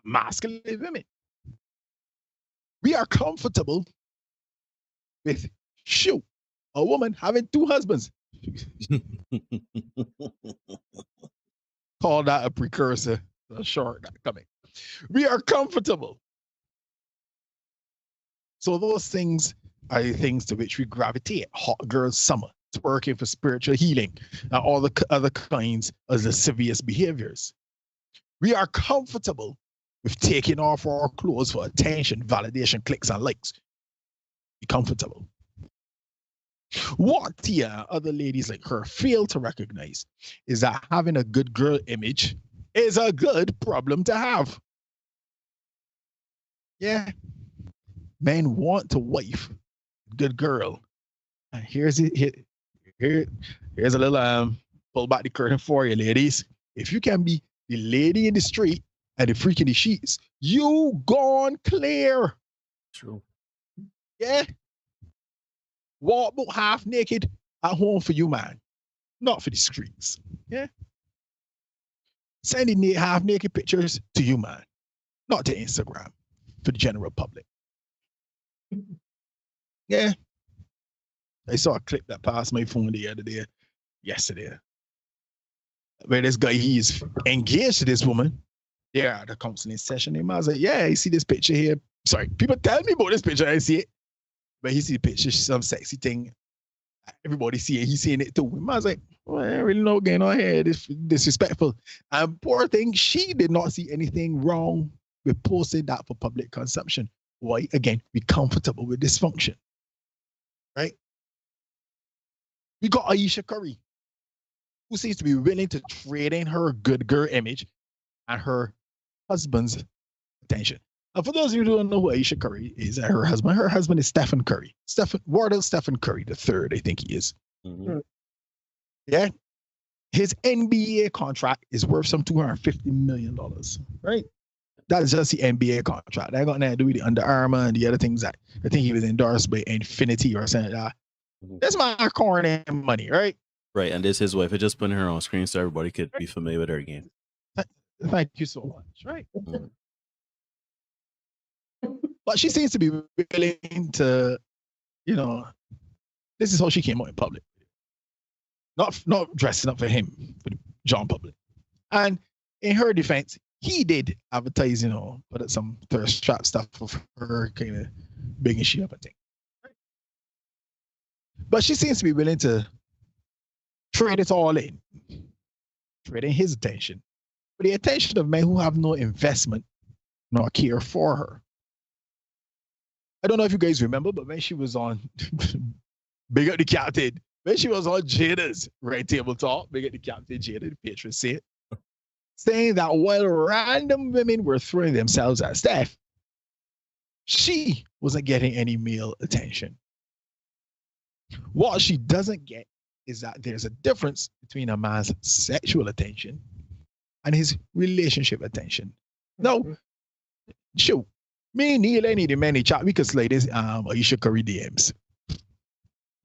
masculine women. We are comfortable with, shoot, a woman having 2 husbands. Call that a precursor, a short that coming. We are comfortable. So those things are the things to which we gravitate. Hot girl summer, twerking for spiritual healing, and all the other kinds of lascivious behaviors. We are comfortable with taking off our clothes for attention, validation, clicks, and likes. Be comfortable. What Tia and other ladies like her fail to recognize is that having a good girl image is a good problem to have. Yeah. Men want to wife good girl. And here's a little pull back the curtain for you, ladies. If you can be the lady in the street and the freak in the sheets, you gone clear. True. Yeah. Walk about half naked at home for you, man. Not for the streets. Yeah. Sending half naked pictures to you, man. Not to Instagram for the general public. Yeah. I saw a clip that passed my phone yesterday, where this guy, he's engaged to this woman. They're at a counseling session. And I was like, yeah, I see this picture here. Sorry, people tell me about this picture. I see it. But he see the picture, some sexy thing. Everybody see it. He's seeing it too. I was like, well, I really know what's going on here. This disrespectful. And poor thing, she did not see anything wrong with posting that for public consumption. Why? Again, be comfortable with dysfunction. Right? We got Aisha Curry, who seems to be willing to trade in her good girl image and her husband's attention. And for those of you who don't know who Aisha Curry is, her husband is Stephen Curry. Wardell Stephen Curry the third, I think he is. Mm-hmm. Yeah. His NBA contract is worth some $250 million, right? That's just the NBA contract. That got nothing to do with the Under Armour and the other things that I think he was endorsed by Infinity or something like that. Mm-hmm. That's my corn and money, right? Right, and this is his wife. I just put her on screen so everybody could be familiar with her again. Thank you so much, right? Mm-hmm. But she seems to be willing to, this is how she came out in public. Not dressing up for him, for the John public. And in her defense, he did advertise, put up some thirst trap stuff for her, kind of bigging shit up, I think. But she seems to be willing to trade it all in, trading his attention for the attention of men who have no investment nor care for her. I don't know if you guys remember, but when she was on Big Up the Captain, when she was on Jada's Red Table Talk, Big Up the Captain, Jada, the patron said, saying that while random women were throwing themselves at Steph, she wasn't getting any male attention. What she doesn't get is that there's a difference between a man's sexual attention and his relationship attention. Now, shoot, me and Neil, any of the many chat, we could slide this Aisha Curry DMs.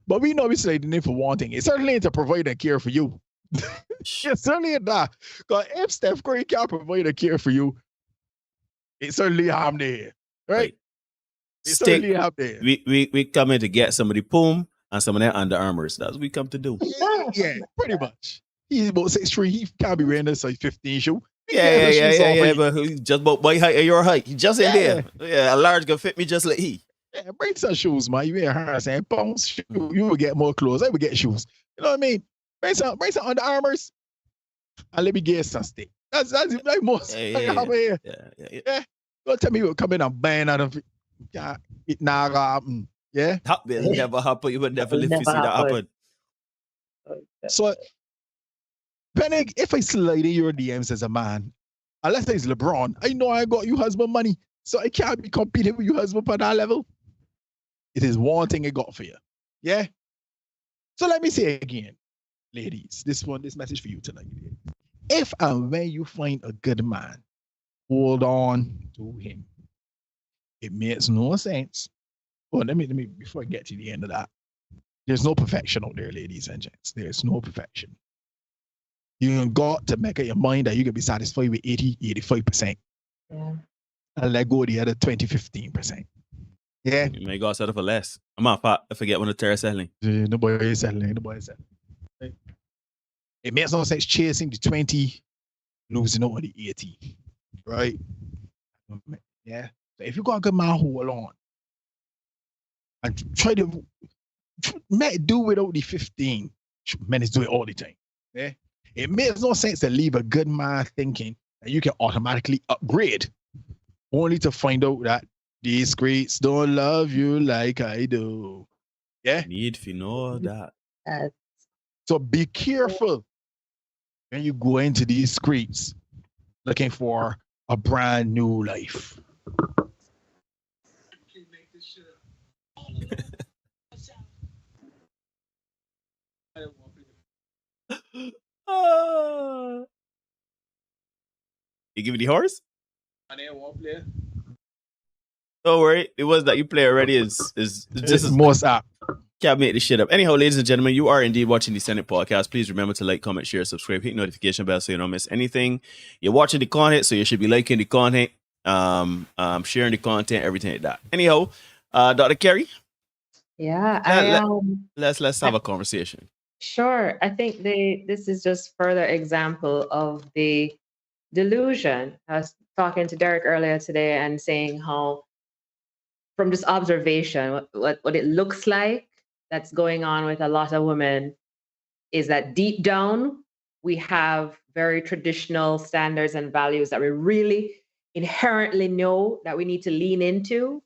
But we know we sliding in for one thing. It certainly ain't to provide and care for you. It certainly ain't that. Because if Steph Curry can't provide a care for you, it certainly harm there. Right? It's Stick. certainly out there. We come in to get some of the poom and some of their Under Armours. That's what we come to do. Yeah, pretty much. He's about 6'3". He can't be wearing a size 15 shoe. Yeah. But he's just about my height or your height. He just in Yeah. there. Yeah, a large can fit me just like he. Yeah, bring some shoes, man. You wear harness and bounce shoe. You will get more clothes. I will get shoes. You know what I mean? Bring some Under Armours and let me get some stick. That's like most. Yeah. Don't tell me you come in and bang out of it. It never happen. Yeah. That will never happen. You would never live to see that happen. So, Penny, if I slide in your DMs as a man, unless it's LeBron, I know I got you husband money, so I can't be competing with you husband at that level. It is one thing I got for you. Yeah. So let me say again, ladies, this message for you tonight. If and when you find a good man, hold on to him. It makes no sense. Well, let me before I get to the end of that. There's no perfection out there, ladies and gents. There's no perfection. You got to make up your mind that you can be satisfied with 80, 85%. Yeah. And let go of the other 20, 15%. Yeah. You may go settle for less. I'm not fat. I forget when the terror settling. Nobody is settling. Right? It makes no sense chasing the 20, losing out on the 80. Right? Yeah. So if you got a good man, hold on. And try to do without the 15. Men do it all the time. Yeah. It makes no sense to leave a good man thinking that you can automatically upgrade, only to find out that these streets don't love you like I do. Yeah. Need to know that. So be careful when you go into these streets looking for a brand new life. You give me the horse? Don't worry. It was that you play already is just as most app. Can't make this shit up. Anyhow, ladies and gentlemen, you are indeed watching the Senate podcast. Please remember to like, comment, share, subscribe, hit notification bell so you don't miss anything. You're watching the content, so you should be liking the content, sharing the content, everything like that. Anyhow, Dr. Kerry. Yeah, let's have a conversation. Sure. I think this is just further example of the delusion. I was talking to Derek earlier today and saying how from this observation, what it looks like that's going on with a lot of women is that deep down, we have very traditional standards and values that we really inherently know that we need to lean into,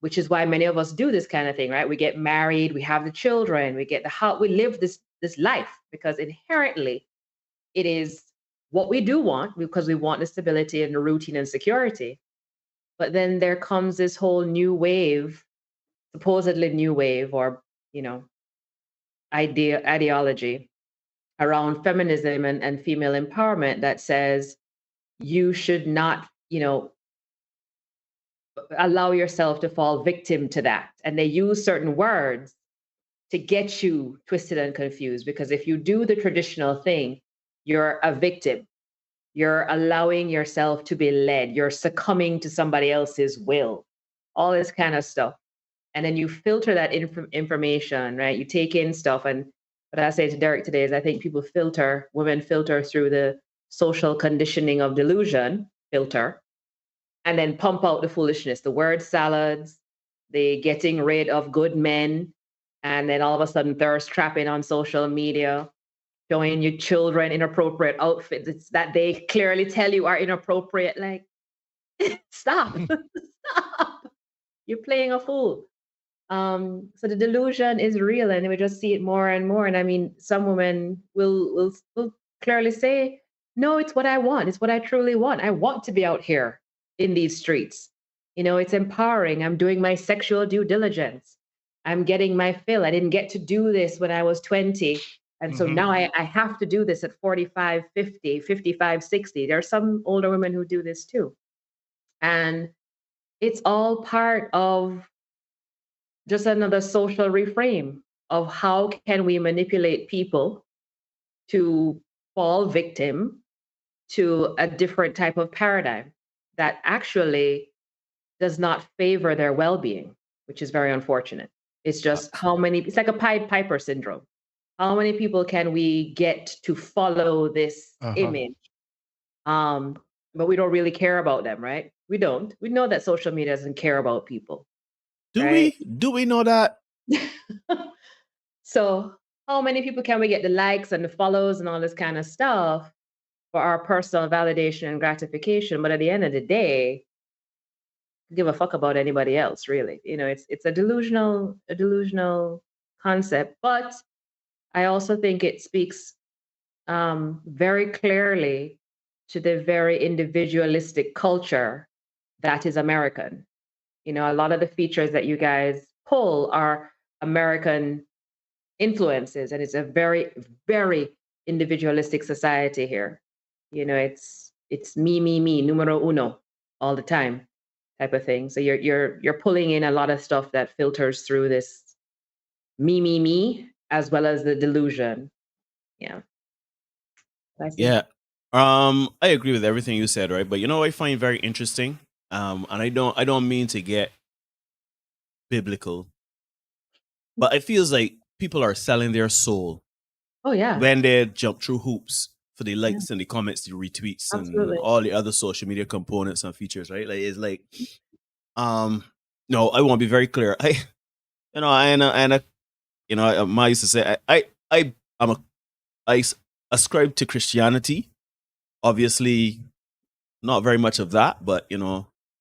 which is why many of us do this kind of thing, right? We get married, we have the children, we get the house, we live this life because inherently it is what we do want because we want the stability and the routine and security. But then there comes this whole new wave, supposedly new wave or, ideology around feminism and female empowerment that says you should not, allow yourself to fall victim to that. And they use certain words to get you twisted and confused, because if you do the traditional thing, you're a victim. You're allowing yourself to be led. You're succumbing to somebody else's will, all this kind of stuff. And then you filter that information, right? You take in stuff. And what I say to Derek today is I think women filter through the social conditioning of delusion filter, and then pump out the foolishness, the word salads, the getting rid of good men, and then all of a sudden thirst trapping on social media, showing your children inappropriate outfits that they clearly tell you are inappropriate. Like, stop, stop. You're playing a fool. So the delusion is real, and we just see it more and more. And I mean, some women will clearly say, no, it's what I want. It's what I truly want. I want to be out here in these streets. It's empowering. I'm doing my sexual due diligence. I'm getting my fill. I didn't get to do this when I was 20. And so now I have to do this at 45, 50, 55, 60. There are some older women who do this too. And it's all part of just another social reframe of how can we manipulate people to fall victim to a different type of paradigm that actually does not favor their well-being, which is very unfortunate. It's just it's like a Pied Piper syndrome. How many people can we get to follow this image? But we don't really care about them, right? We don't. We know that social media doesn't care about people. Do right? we? Do we know that? So how many people can we get the likes and the follows and all this kind of stuff for our personal validation and gratification? But at the end of the day, give a fuck about anybody else, really. It's a delusional concept. But I also think it speaks very clearly to the very individualistic culture that is American. A lot of the features that you guys pull are American influences, and it's a very, very individualistic society here. It's me, numero uno all the time type of thing. So you're pulling in a lot of stuff that filters through this me, as well as the delusion. Yeah. Yeah. I agree with everything you said, right? But what I find very interesting, and I don't mean to get biblical, but it feels like people are selling their soul. Oh yeah. When they jump through hoops for the likes and the comments, the retweets, Absolutely. and all the other social media components and features, right? Like it's like, no, I want to be very clear. I used to say I ascribe to Christianity. Obviously, not very much of that, but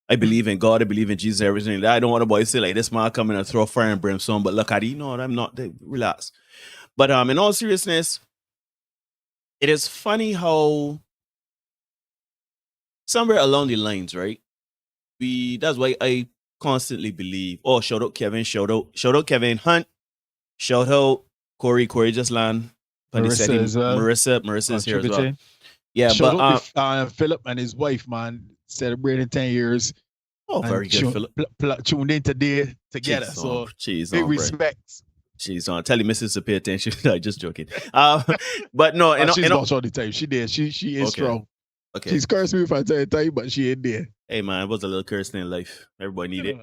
I believe in God. I believe in Jesus. Everything like that. I don't want to boy say like this man coming and throw fire and brimstone. But look at it. No, I'm not. Relax. But in all seriousness, it is funny how somewhere along the lines, right? That's why I constantly believe. Oh, shout out Kevin. Shout out Kevin Hunt. Shout out Corey just land. Marissa is here as well. Yeah, shout but out Philip and his wife, man, celebrating 10 years. Oh, very good, Philip. Tuned in today together. Big respects. She's on. Tell you, Mrs. to pay attention. I'm just joking. But no, she's not all the time. She did. She is strong. Okay. She's cursed me if I tell you time, but she ain't there. Hey man, it was a little cursing in life. Everybody need it.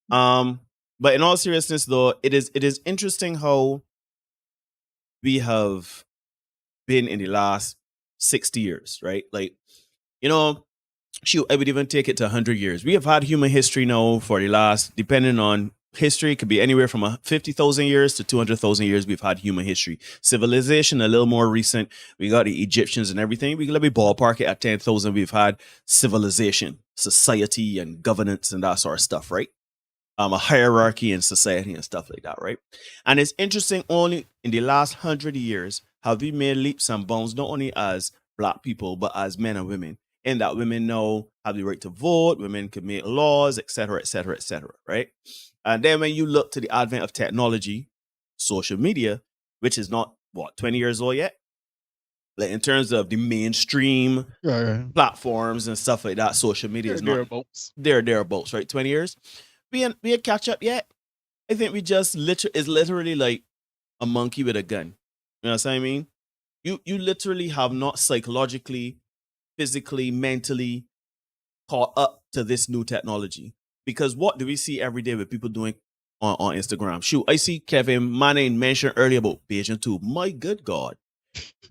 But in all seriousness, though, it is interesting how we have been in the last 60 years, right? Like, shoot, I would even take it to 100 years. We have had human history now for the last, depending on history, it could be anywhere from 50,000 years to 200,000 years. We've had human history. Civilization, a little more recent. We got the Egyptians and everything. Let me ballpark it at 10,000. We've had civilization, society, and governance and that sort of stuff, right? A hierarchy in society and stuff like that, right? And it's interesting, only in the last 100 years have we made leaps and bounds, not only as Black people, but as men and women, in that women now have the right to vote, women can make laws, etc., etc., etc., right? And then when you look to the advent of technology, social media, which is not, 20 years old yet? Like in terms of the mainstream platforms and stuff like that, social media is not, thereabouts, right? 20 years. We ain't catch up yet. I think we just literally like a monkey with a gun. You know what I mean? You literally have not psychologically, physically, mentally caught up to this new technology. Because what do we see every day with people doing on Instagram? Shoot, I see Kevin, my name mentioned earlier about Beijing too. My good God.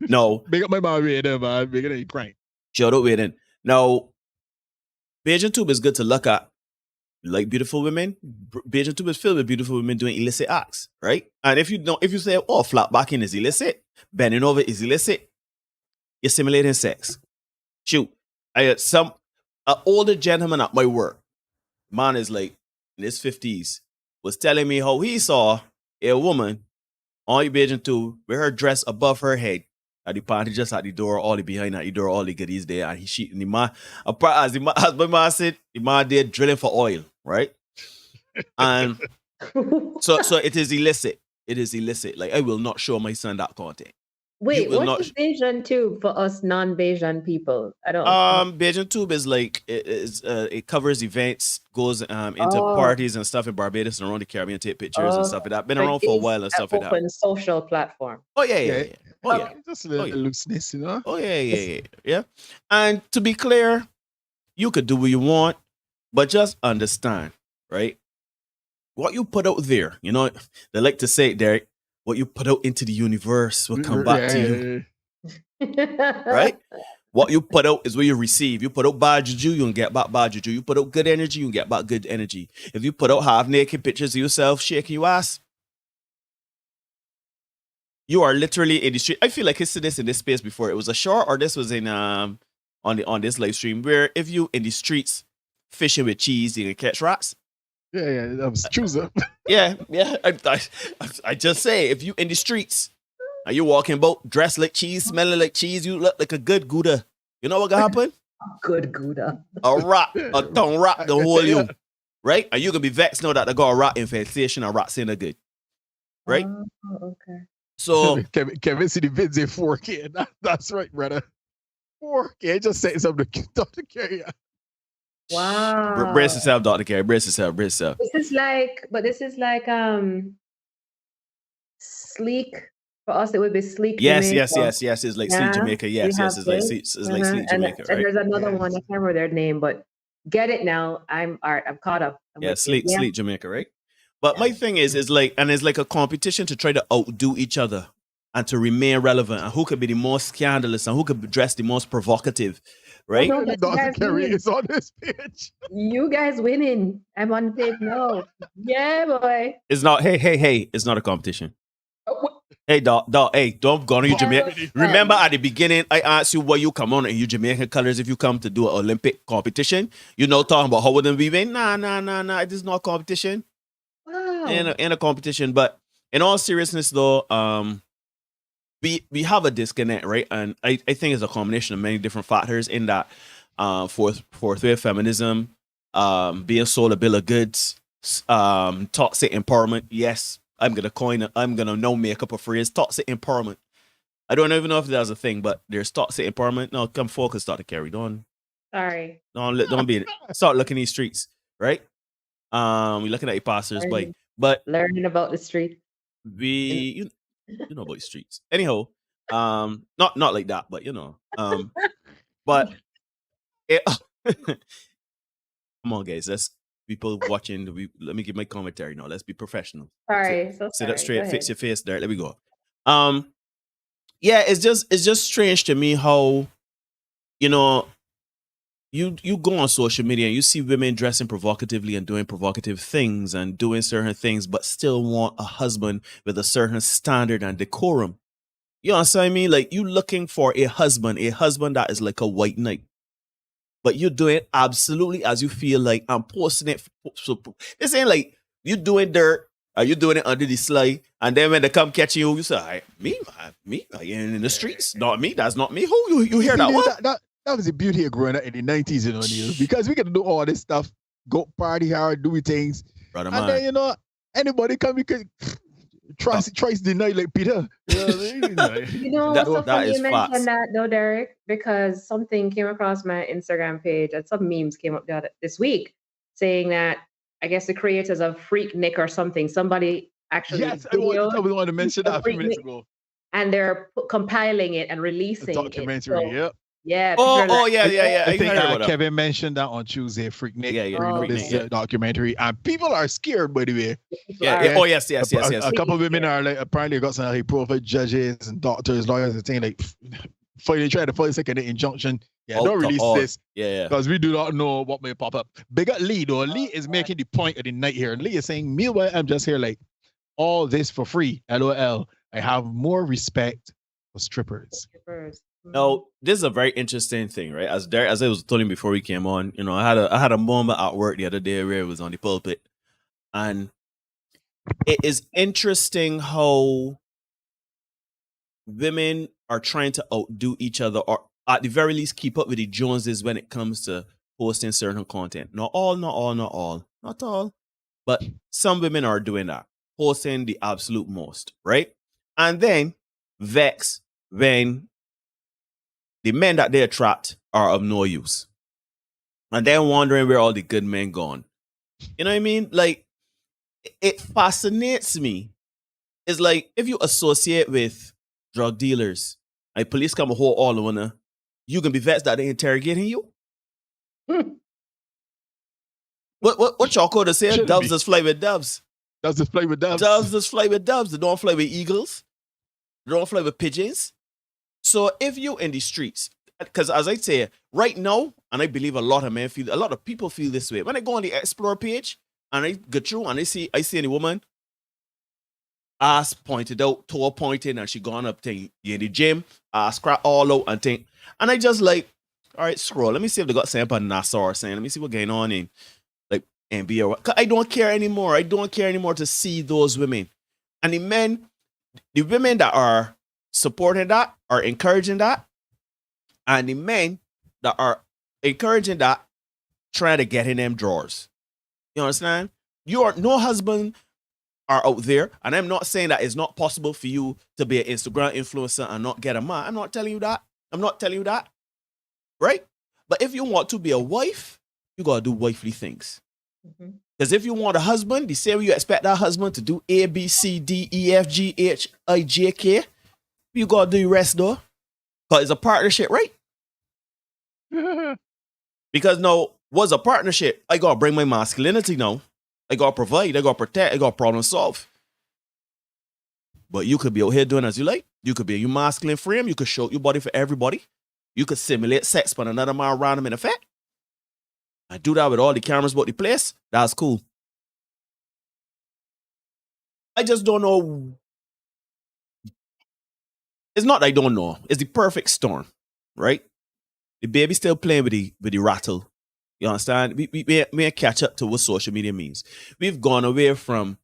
No. Big up my mom right there, man. Big up the crank. Shout out waiting. Now, Beijing tube is good to look at. Like beautiful women, Beijing tube is filled with beautiful women doing illicit acts, right? And if you say, oh, flat backing is illicit, bending over is illicit, you're simulating sex. Shoot, I had an older gentleman at my work, man is like in his 50s, was telling me how he saw a woman on the Beijing tube with her dress above her head at the party, just at the door, all the behind at the door, all the goodies there, and the man, as my man said, the man there drilling for oil, right? And so it is illicit. It is illicit. Like, I will not show my son that content. Wait, what is Beijing tube for us non-Beijing people? I don't. Beijing tube is like it covers events, goes into parties and stuff in Barbados and around the Caribbean, take pictures and stuff like that. Been around for a while and stuff like that. Open social platform. Oh yeah. Oh yeah. Just a little looseness, you know. Oh yeah. And to be clear, you could do what you want. But just understand, right? What you put out there, you know, they like to say it, Derek, what you put out into the universe will come back to you, right? What you put out is what you receive. You put out bad juju, you can get back bad juju. You put out good energy, you can get back good energy. If you put out half-naked pictures of yourself shaking your ass, you are literally in the street. I feel like I said this in this space before. It was a short, or this was in on this live stream, where if you in the streets fishing with cheese, you can catch rats. Yeah, that was chooser. Yeah. I just say, if you in the streets and you walking about dressed like cheese, smelling like cheese, you look like a good Gouda. You know what gonna happen? Good Gouda. A tongue rat the whole you, right? And you can be vexed now that they got a rat infestation or rat in a good, right? Okay. So Kevin see the vids in 4K. That's right, brother. 4K. Just say something to Dr. Carey. Wow. brace yourself, Dr. Carey. Brace yourself. This is like sleek. For us, it would be sleek. Yes. Jamaica. It's like Sleek Jamaica. Yes, it's like Sleek Jamaica, right? And there's another one, I can't remember their name, but get it now. I'm caught up. Sleek Jamaica, right? But my thing is like, and it's like a competition to try to outdo each other and to remain relevant, and who could be the most scandalous and who could dress the most provocative, right? No, Dr. Carey is on this page. You guys winning. I'm on page no. Yeah, boy. It's not. Hey! It's not a competition. Hey, dog. Hey, don't go on you Jamaican. Remember at the beginning, I asked you what you come on in you Jamaican colors if you come to do an Olympic competition. You know, talking about how would them be win? Nah. It is not a competition. Wow. In a competition, but in all seriousness, though, we have a disconnect, right? And I think it's a combination of many different factors in that fourth wave feminism, being sold a bill of goods, toxic empowerment. Yes, I'm gonna no make up a phrase, toxic empowerment. I don't even know if that's a thing, but there's toxic empowerment. No, come focus, Dr. Carey. Don't be start looking these streets, right? We're looking at your pastors, but learning about the street. You know about the streets. Anyhow, not like that, but you know, but come on, guys. Let's people watching. Let me give my commentary now. Let's be professional. Sorry, sit up straight, fix your face there. Let me go. Yeah, it's just strange to me how, you know, you go on social media and you see women dressing provocatively and doing provocative things and doing certain things, but still want a husband with a certain standard and decorum. You understand what I mean? Like, you looking for a husband that is like a white knight, but you do it absolutely as you feel like. I'm posting it. So this ain't like you doing dirt. Are you doing it under the slide? And then when they come catching you, you say, me, in the streets, not me. That's not me. Who you hear that one? That was the beauty of growing up in the 90s, you know, Neil, because we could do all this stuff, go party hard, do things. Brother, and then, you know, anybody come, you could try to deny like Peter. You know, so funny you mentioned that though, Derek, because something came across my Instagram page and some memes came up this week saying that I guess the creators of Freaknik or somebody actually. Yes, I wanted to mention that a few minutes ago. And they're compiling it and releasing a documentary, it. So, yep. Yeah. Yeah. I think Kevin mentioned that on Tuesday. Freaknik. This documentary, and people are scared, by the way. Yeah. Oh yes. A couple of women are like apparently got some like profit judges and doctors, lawyers, and saying like, finally try to find a second injunction. Yeah, don't release this. Yeah. Because we do not know what may pop up. Big up Lee though. Lee is making the point of the night here. Lee is saying, meanwhile, I'm just here like all this for free. LOL. I have more respect for strippers. No, this is a very interesting thing, right? As I was telling before we came on, you know, I had a moment at work the other day where it was on the pulpit, and it is interesting how women are trying to outdo each other, or at the very least keep up with the Joneses when it comes to posting certain content. Not all, but some women are doing that, posting the absolute most, right? And then vex when the men that they attract are of no use. And then wondering where all the good men gone. You know what I mean? Like, it fascinates me. It's like, if you associate with drug dealers and police come a hold all on her, you can be vexed that they interrogating you. What y'all call to say? Shouldn't Doves be. just fly with doves. Doves just play with doves. Doves just fly with doves. They don't fly with eagles. They don't fly with pigeons. So if you in the streets, because as I say, right now, and I believe a lot of people feel this way. When I go on the Explore page and I go through and I see any woman, ass pointed out, toe pointing, and she gone up to in the gym, ass crack all out and thing. And I just like, all right, scroll. Let me see if they got something about NASA or saying. Let me see what's going on in like NBA. I don't care anymore. I don't care anymore to see those women. And the women that are supporting that, are encouraging that, and the men that are encouraging that, trying to get in them drawers. You understand? No husband are out there, and I'm not saying that it's not possible for you to be an Instagram influencer and not get a man. I'm not telling you that. Right? But if you want to be a wife, you gotta do wifely things. Because if you want a husband, the same way you expect that husband to do A, B, C, D, E, F, G, H, I, J, K, you gotta do the rest though. Because it's a partnership, right? Because now, what's a partnership? I gotta bring my masculinity now. I gotta provide, I gotta protect, I gotta problem solve. But you could be out here doing as you like. You could be in your masculine frame. You could show your body for everybody. You could simulate sex, but another man around him in effect. I do that with all the cameras about the place. That's cool. I just don't know. It's not that I don't know. It's the perfect storm, right? The baby still playing with the rattle. You understand? We catch up to what social media means. We've gone away from.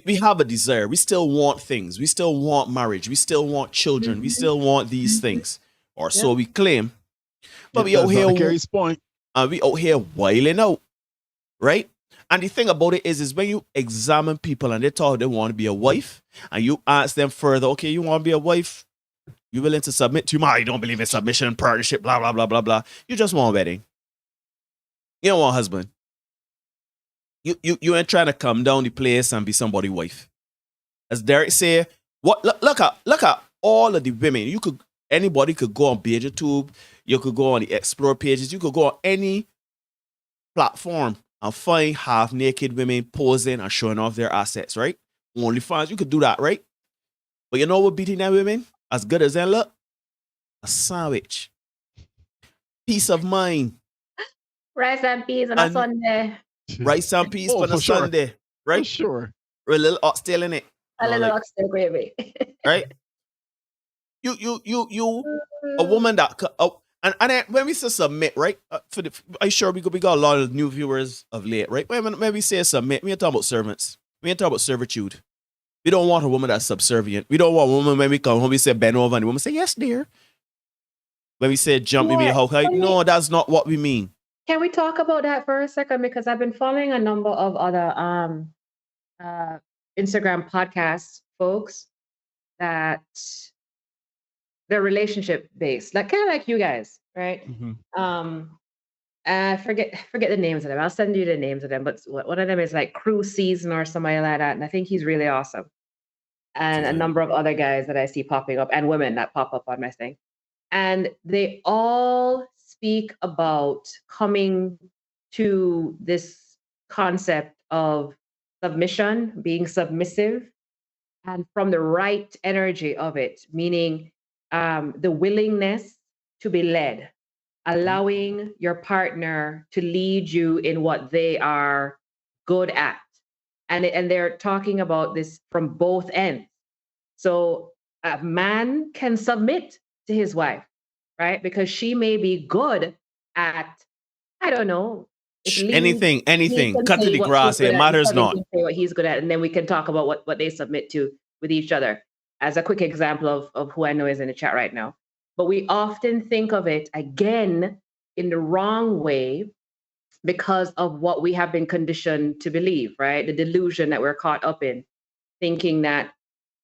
We have a desire. We still want things. We still want marriage. We still want children. We still want these things, or so we claim. But we out here. Gary's point. We out here whiling out, right? And the thing about it is when you examine people and they talk, they want to be a wife, and you ask them further, okay, you want to be a wife? You willing to submit to me? You don't believe in submission, partnership, blah, blah, blah, blah, blah. You just want a wedding. You don't want a husband. You ain't trying to come down the place and be somebody's wife. As Derek say, look at all of the women. Anybody could go on YouTube. You could go on the Explore pages. You could go on any platform and find half naked women posing and showing off their assets, right? OnlyFans, you could do that, right? But you know what beating them women? As good as they look? A sandwich. Peace of mind. Rice and peas on a Sunday. Rice and peas on a Sunday, right? For sure. With a little oxtail in it. A little oxtail gravy. Right? You, a woman that, and then when we say submit, right? I'm sure we got a lot of new viewers of late, right? When we say submit, we ain't talking about servants. We ain't talking about servitude. We don't want a woman that's subservient. We don't want a woman when we come home, we say bend over and the woman say, yes, dear. When we say jump, we mean how high. No, that's not what we mean. Can we talk about that for a second? Because I've been following a number of other Instagram podcast folks that they're relationship based, like kind of like you guys, right? I forget the names of them. I'll send you the names of them, but one of them is like Crew Season or somebody like that, and I think he's really awesome. And a number of other guys that I see popping up, and women that pop up on my thing, and they all speak about coming to this concept of submission, being submissive, and from the right energy of it, meaning the willingness to be led, allowing your partner to lead you in what they are good at. And they're talking about this from both ends. So a man can submit to his wife, right? Because she may be good at, I don't know, anything, cut to the grass, it matters not. Say what he's good at, and then we can talk about what they submit to with each other. As a quick example of who I know is in the chat right now. But we often think of it, again, in the wrong way because of what we have been conditioned to believe, right? The delusion that we're caught up in, thinking that,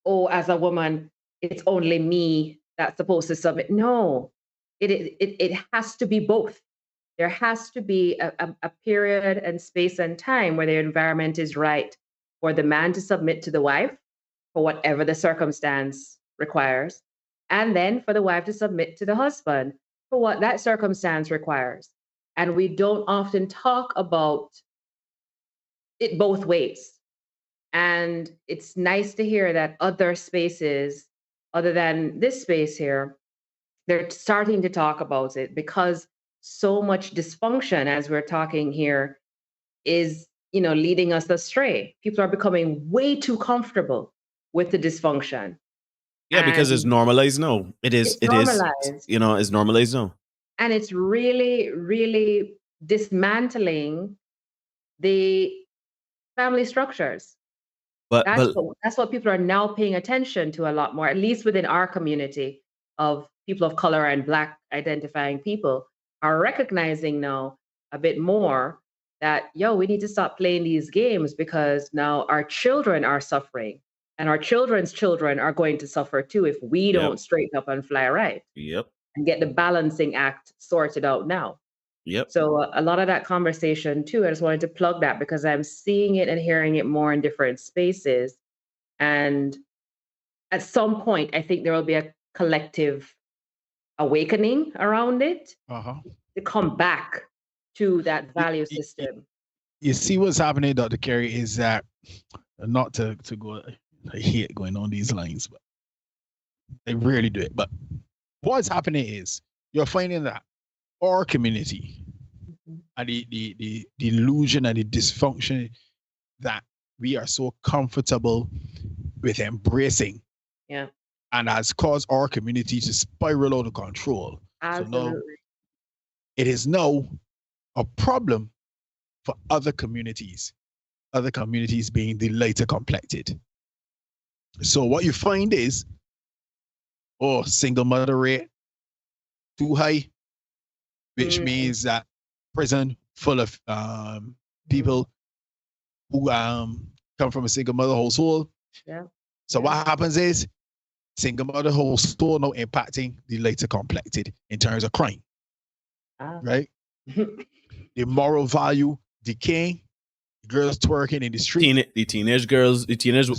oh, as a woman, it's only me that's supposed to submit. No, it has to be both. There has to be a period and space and time where the environment is right for the man to submit to the wife for whatever the circumstance requires, and then for the wife to submit to the husband for what that circumstance requires. And we don't often talk about it both ways. And it's nice to hear that other spaces, other than this space here, they're starting to talk about it, because so much dysfunction, as we're talking here, is, leading us astray. People are becoming way too comfortable with the dysfunction. Yeah, because it's normalized now. It's normalized. It's normalized now. And it's really, really dismantling the family structures. But That's what people are now paying attention to a lot more, at least within our community of people of color and Black identifying people, are recognizing now a bit more that, we need to stop playing these games, because now our children are suffering, and our children's children are going to suffer too if we don't straighten up and fly right. Yep. And get the balancing act sorted out now. Yep. So a lot of that conversation too, I just wanted to plug that, because I'm seeing it and hearing it more in different spaces. And at some point, I think there will be a collective awakening around it to come back to that value system. You see what's happening, Dr. Carey, is that, not to go, I hate going on these lines, but they rarely do it. But what's happening is you're finding that our community and the illusion and the dysfunction that we are so comfortable with embracing, and has caused our community to spiral out of control. Absolutely. So now it is now a problem for other communities being the lighter complected. So what you find is, single mother rate too high, which means that prison full of people who come from a single mother household. Yeah. So what happens is, single mother household now impacting the lighter complected in terms of crime. Right? The moral value decaying, girls twerking in the street. The teenage girls,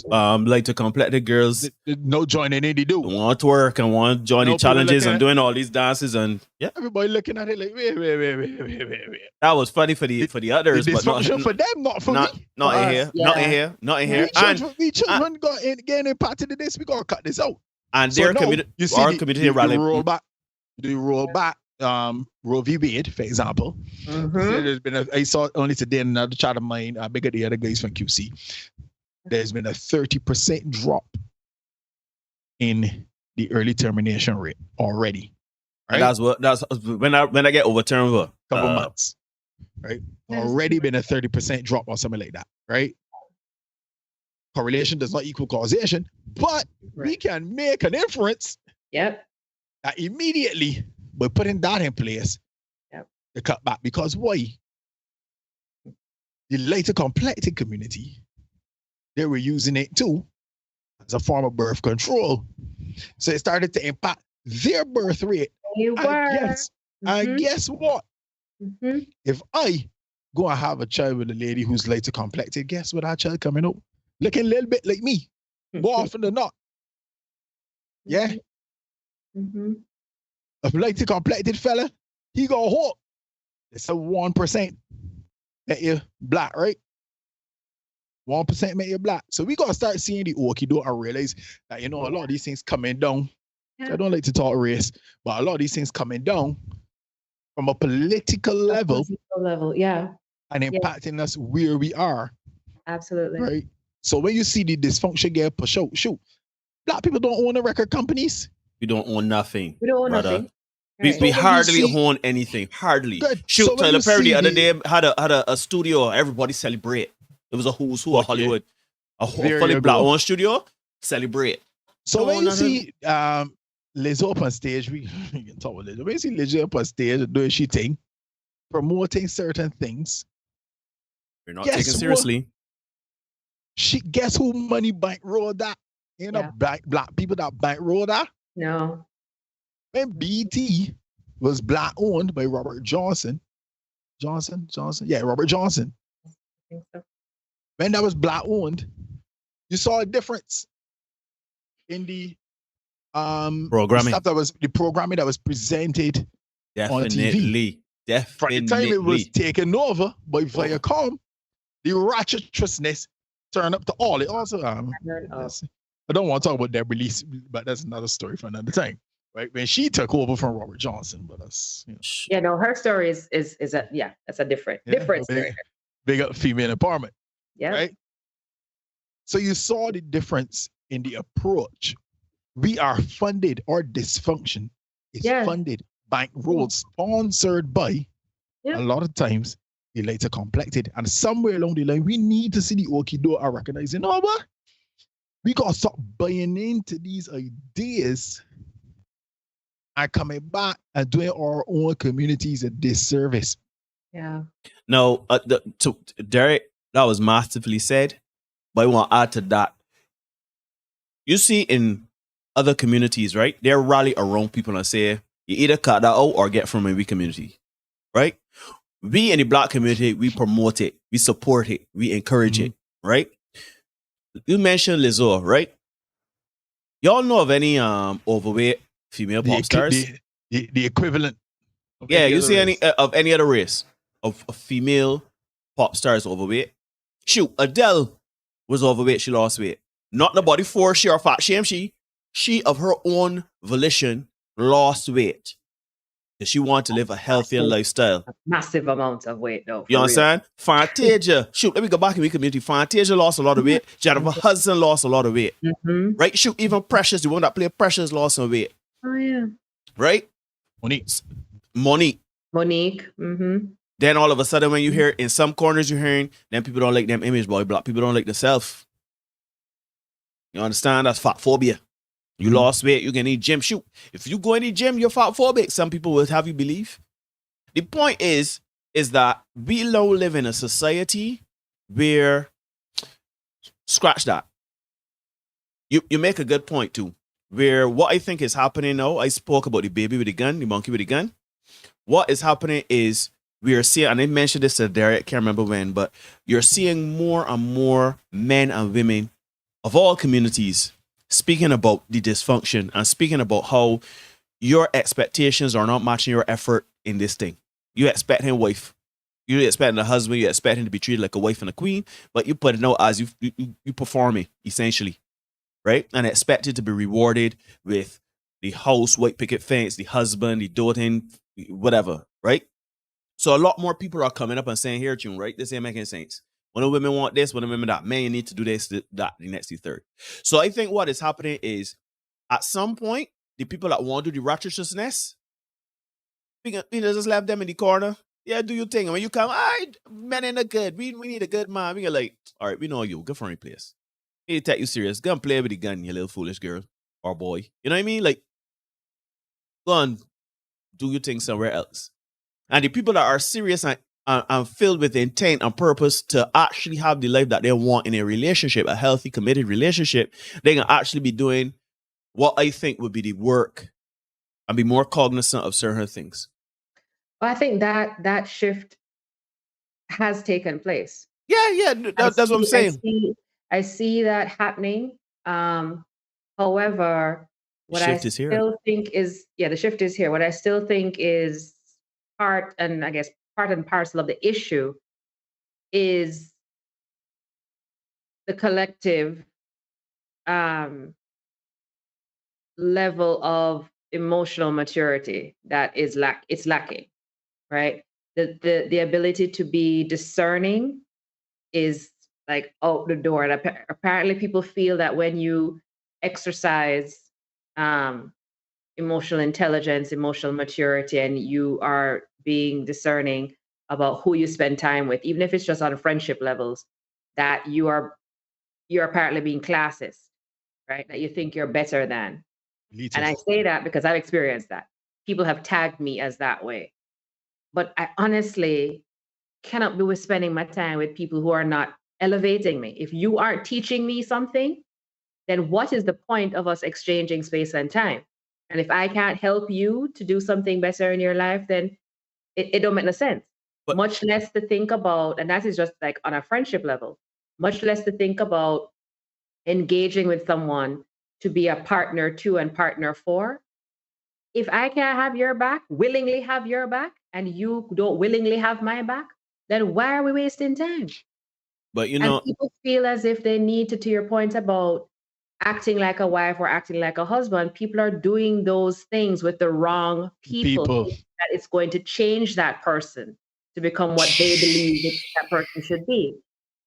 lighter complected girls. No joining in, they do. Want to work and want to join the challenges and doing all these dances, and everybody looking at it like, wait. That was funny for the others, but not for them, not for me. Not in here. We children got getting impacted in this. We gotta cut this out. And their community, our community rally. Roll back. Roe v. Wade, for example. So there's been I saw only today in another chat of mine, bigger the other guys from QC. There's been a 30% drop in the early termination rate already. Right? That's when I get overturned for couple months. Right? Already been a 30% drop or something like that. Right? Correlation does not equal causation, but we can make an inference. Yep. That immediately, by putting that in place, to cut back. Because why? The later complected community, they were using it too as a form of birth control. So it started to impact their birth rate. And guess what? If I go and have a child with a lady who's later complected, guess what? Our child coming up looking a little bit like me, more often than not. Yeah. A later complected fella, he got hope. It's a 1% that you're Black, right? 1% make you Black. So we gotta start seeing the okie-doke and realize that, a lot of these things coming down. I don't like to talk race, but a lot of these things coming down from a political level, and impacting us where we are. Absolutely. Right. So when you see the dysfunction get pushed out, Black people don't own the record companies. We don't own nothing. We don't own nothing. We hardly own anything. Hardly. Good. Shoot, Tyler Perry the other day had a studio. Everybody celebrate. It was a who's who of Hollywood. A fully Black owned studio. Celebrate. So when you see Lizzo up on stage, we can talk about Lizzo. When you see Lizzo up on stage doing she thing, promoting certain things, you're not taken seriously. Guess who money bankroll that? Black people that bankroll that? No. When BT was Black owned by Robert Johnson. Yeah, Robert Johnson. I think so. When that was Black owned, you saw a difference in the programming. The programming that was presented on TV. Definitely. From the time it was taken over by Viacom, the ratchetrousness turn up to all. It also, I don't want to talk about that release, but that's another story for another time. Right? When she took over from Robert Johnson, but that's, Yeah, no, her story is that's a different story. Big up female empowerment. Yeah. Right? So you saw the difference in the approach. We are funded, or dysfunction is funded, bankrolled, sponsored by, a lot of times, they like to complex it. And somewhere along the line, we need to see the Okido are recognizing, no, but we got to stop buying into these ideas and coming back and doing our own communities a disservice. Yeah. No, to Derek, that was masterfully said. But I want to add to that. You see in other communities, right? They rally around people and say, you either cut that out or get from a weak community, right? We in the Black community, we promote it, we support it, we encourage it, right? You mentioned Lizzo, right? Y'all know of any overweight female pop stars? The equivalent. Yeah, you see any of any other race of female pop stars overweight? Shoot, Adele was overweight, she lost weight. Not nobody forced she or fat shame she of her own volition lost weight. Because she wanted to live a healthier lifestyle. Massive amounts of weight, though. You understand? Fantasia. Shoot, let me go back in my community. Fantasia lost a lot of weight. Jennifer Hudson lost a lot of weight. Right? Shoot, even Precious, the one that played Precious, lost some weight. Oh, yeah. Right? Monique. Then all of a sudden, when you hear in some corners, you're hearing, then people don't like them image, boy. Black people don't like themselves. You understand? That's fat phobia. You lost weight, you can need gym. Shoot, if you go in the gym, you're fat phobic. Some people will have you believe. The point is that we now live in a society where, scratch that. You make a good point too. Where what I think is happening now, I spoke about the baby with the gun, the monkey with the gun. What is happening is we are seeing, and I mentioned this to Derek, can't remember when, but you're seeing more and more men and women of all communities speaking about the dysfunction and speaking about how your expectations are not matching your effort in this thing. You expect him wife. You expect the husband, you expect him to be treated like a wife and a queen, but you put it out as you performing, essentially. Right? And expected to be rewarded with the house, white picket fence, the husband, the doting, whatever. Right? So a lot more people are coming up and saying, here, Tune, right? This ain't making sense. When the women want this, when the women that, man, you need to do this, that, the next, the third. So I think what is happening is, at some point, the people that want to do the righteousness, we just left them in the corner. Yeah, do your thing. And when you come, men ain't a good. We need a good man. We get like, all right, we know you. Go from your place. We need to take you serious. Go and play with the gun, you little foolish girl or boy. You know what I mean? Like, go and do your thing somewhere else. And the people that are serious and filled with intent and purpose to actually have the life that they want in a relationship, a healthy, committed relationship, they can actually be doing what I think would be the work and be more cognizant of certain things. Well, I think that shift has taken place. Yeah, that's what I'm saying. I see that happening. However, what I still think is, the shift is here. What I still think is part and parcel of the issue is the collective level of emotional maturity that is lacking, right? The ability to be discerning is like out the door. And apparently people feel that when you exercise emotional intelligence, emotional maturity, and you are being discerning about who you spend time with, even if it's just on friendship levels, that you're apparently being classist, right? That you think you're better than. Elitist. And I say that because I've experienced that. People have tagged me as that way. But I honestly cannot be with spending my time with people who are not elevating me. If you aren't teaching me something, then what is the point of us exchanging space and time? And if I can't help you to do something better in your life, then it don't make no sense. But much less to think about, and that is just like on a friendship level, much less to think about engaging with someone to be a partner to and partner for. If I can't have your back, willingly have your back, and you don't willingly have my back, then why are we wasting time? But and people feel as if they need to your point about acting like a wife or acting like a husband, people are doing those things with the wrong people. That it's going to change that person to become what they believe that person should be.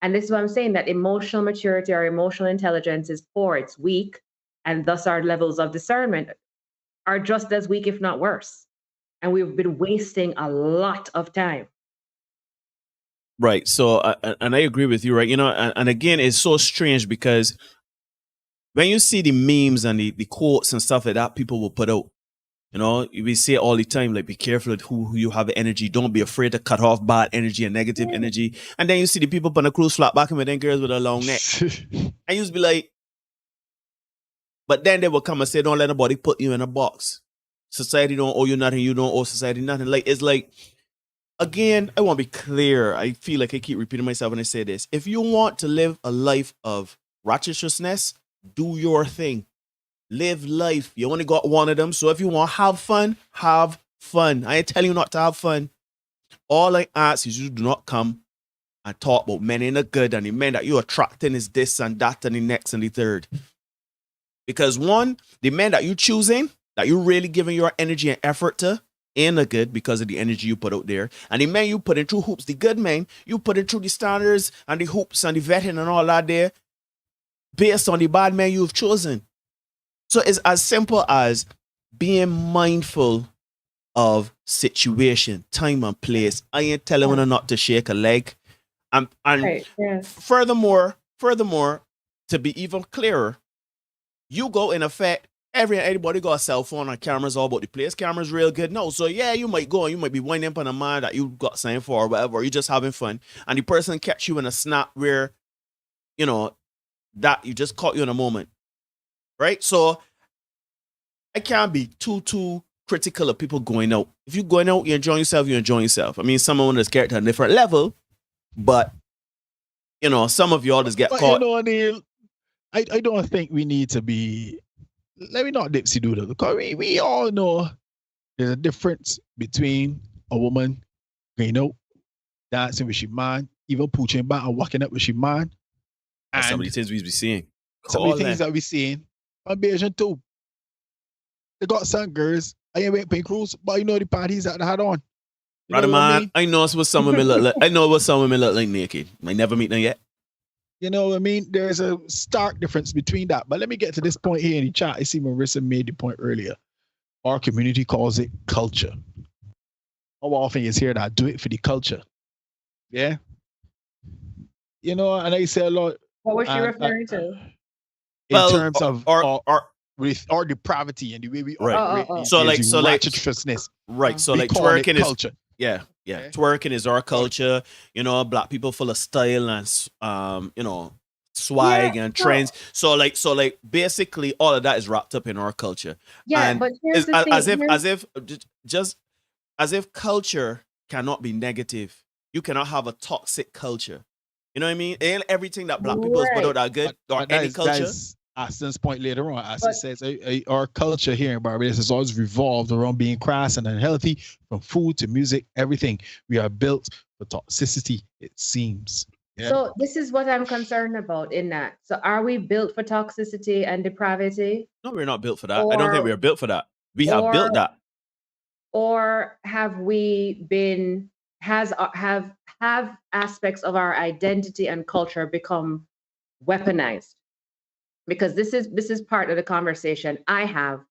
And this is what I'm saying, that emotional maturity or emotional intelligence is poor, it's weak, and thus our levels of discernment are just as weak, if not worse. And we've been wasting a lot of time. Right. So, and I agree with you, right? And again, it's so strange because when you see the memes and the quotes and stuff like that, people will put out, we say all the time, like, be careful with who you have energy. Don't be afraid to cut off bad energy and negative energy. And then you see the people on the cruise flat back with them girls with a long neck. And you just be like, but then they will come and say, don't let nobody put you in a box. Society don't owe you nothing. You don't owe society nothing. Like, it's like, again, I want to be clear. I feel like I keep repeating myself when I say this. If you want to live a life of righteousness, do your thing. Live life. You only got one of them. So if you want to have fun, have fun. I ain't telling you not to have fun. All I ask is you do not come and talk about men in the good and the men that you're attracting is this and that and the next and the third. Because one, the men that you choosing, that you really giving your energy and effort to, ain't the good because of the energy you put out there. And the men you put in through hoops, the good men, you put in through the standards and the hoops and the vetting and all that there, based on the bad men you've chosen. So it's as simple as being mindful of situation, time and place. I ain't telling them not to shake a leg. And right, yeah. Furthermore, to be even clearer, you go in effect, everybody got a cell phone and cameras all about the place. Cameras real good. No, so yeah, you might go and you might be winding up on a man that you got signed for or whatever, or you just having fun. And the person catch you in a snap where, that you just caught you in a moment. Right? So I can't be too critical of people going out. If you're going out, you're enjoying yourself. I mean, someone that's character at a different level, but some of y'all just get caught. Neil, I don't think we need to be. Let me not dipsy do that, because we all know there's a difference between a woman going out, dancing with she man, even pooching back and walking up with she man. And some of the things we be seeing. Some of the things that we seeing on Beijing too. They got some girls. I ain't waiting paying cruise, but the parties that they had on. Brother man, I know what some women look like. I know what some women look like naked. I never meet them yet. You know what I mean? There's a stark difference between that. But let me get to this point here in the chat. I see Marissa made the point earlier. Our community calls it culture. How often is here that do it for the culture? Yeah. And I say a lot. What was she referring to? In terms of our depravity and the way we operate. So righteousness. Right. So like twerking is culture. Yeah. Okay. Twerking is our culture. Black people full of style and swag and trends. So basically all of that is wrapped up in our culture. Yeah, and but here's the thing. As if culture cannot be negative. You cannot have a toxic culture. You know what I mean? And everything that black people put out that good or any culture. Aston's point later on, Aston says our culture here in Barbados has always revolved around being crass and unhealthy, from food to music, everything. We are built for toxicity, it seems. Yeah. So this is what I'm concerned about in that. So are we built for toxicity and depravity? No, we're not built for that. I don't think we are built for that. We have built that. Or have we been, have aspects of our identity and culture become weaponized? Because this is part of the conversation I have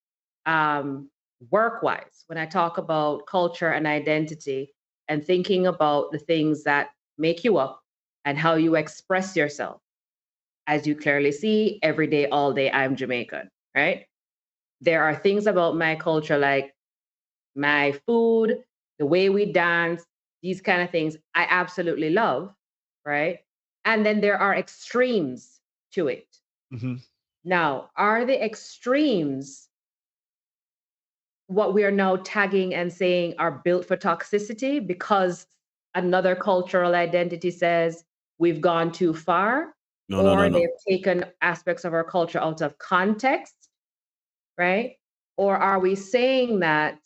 work-wise when I talk about culture and identity and thinking about the things that make you up and how you express yourself. As you clearly see, every day, all day, I'm Jamaican, right? There are things about my culture, like my food, the way we dance, these kind of things I absolutely love, right? And then there are extremes to it. Mm-hmm. Now, are the extremes what we are now tagging and saying are built for toxicity because another cultural identity says we've gone too far? No. They've taken aspects of our culture out of context, right? Or are we saying that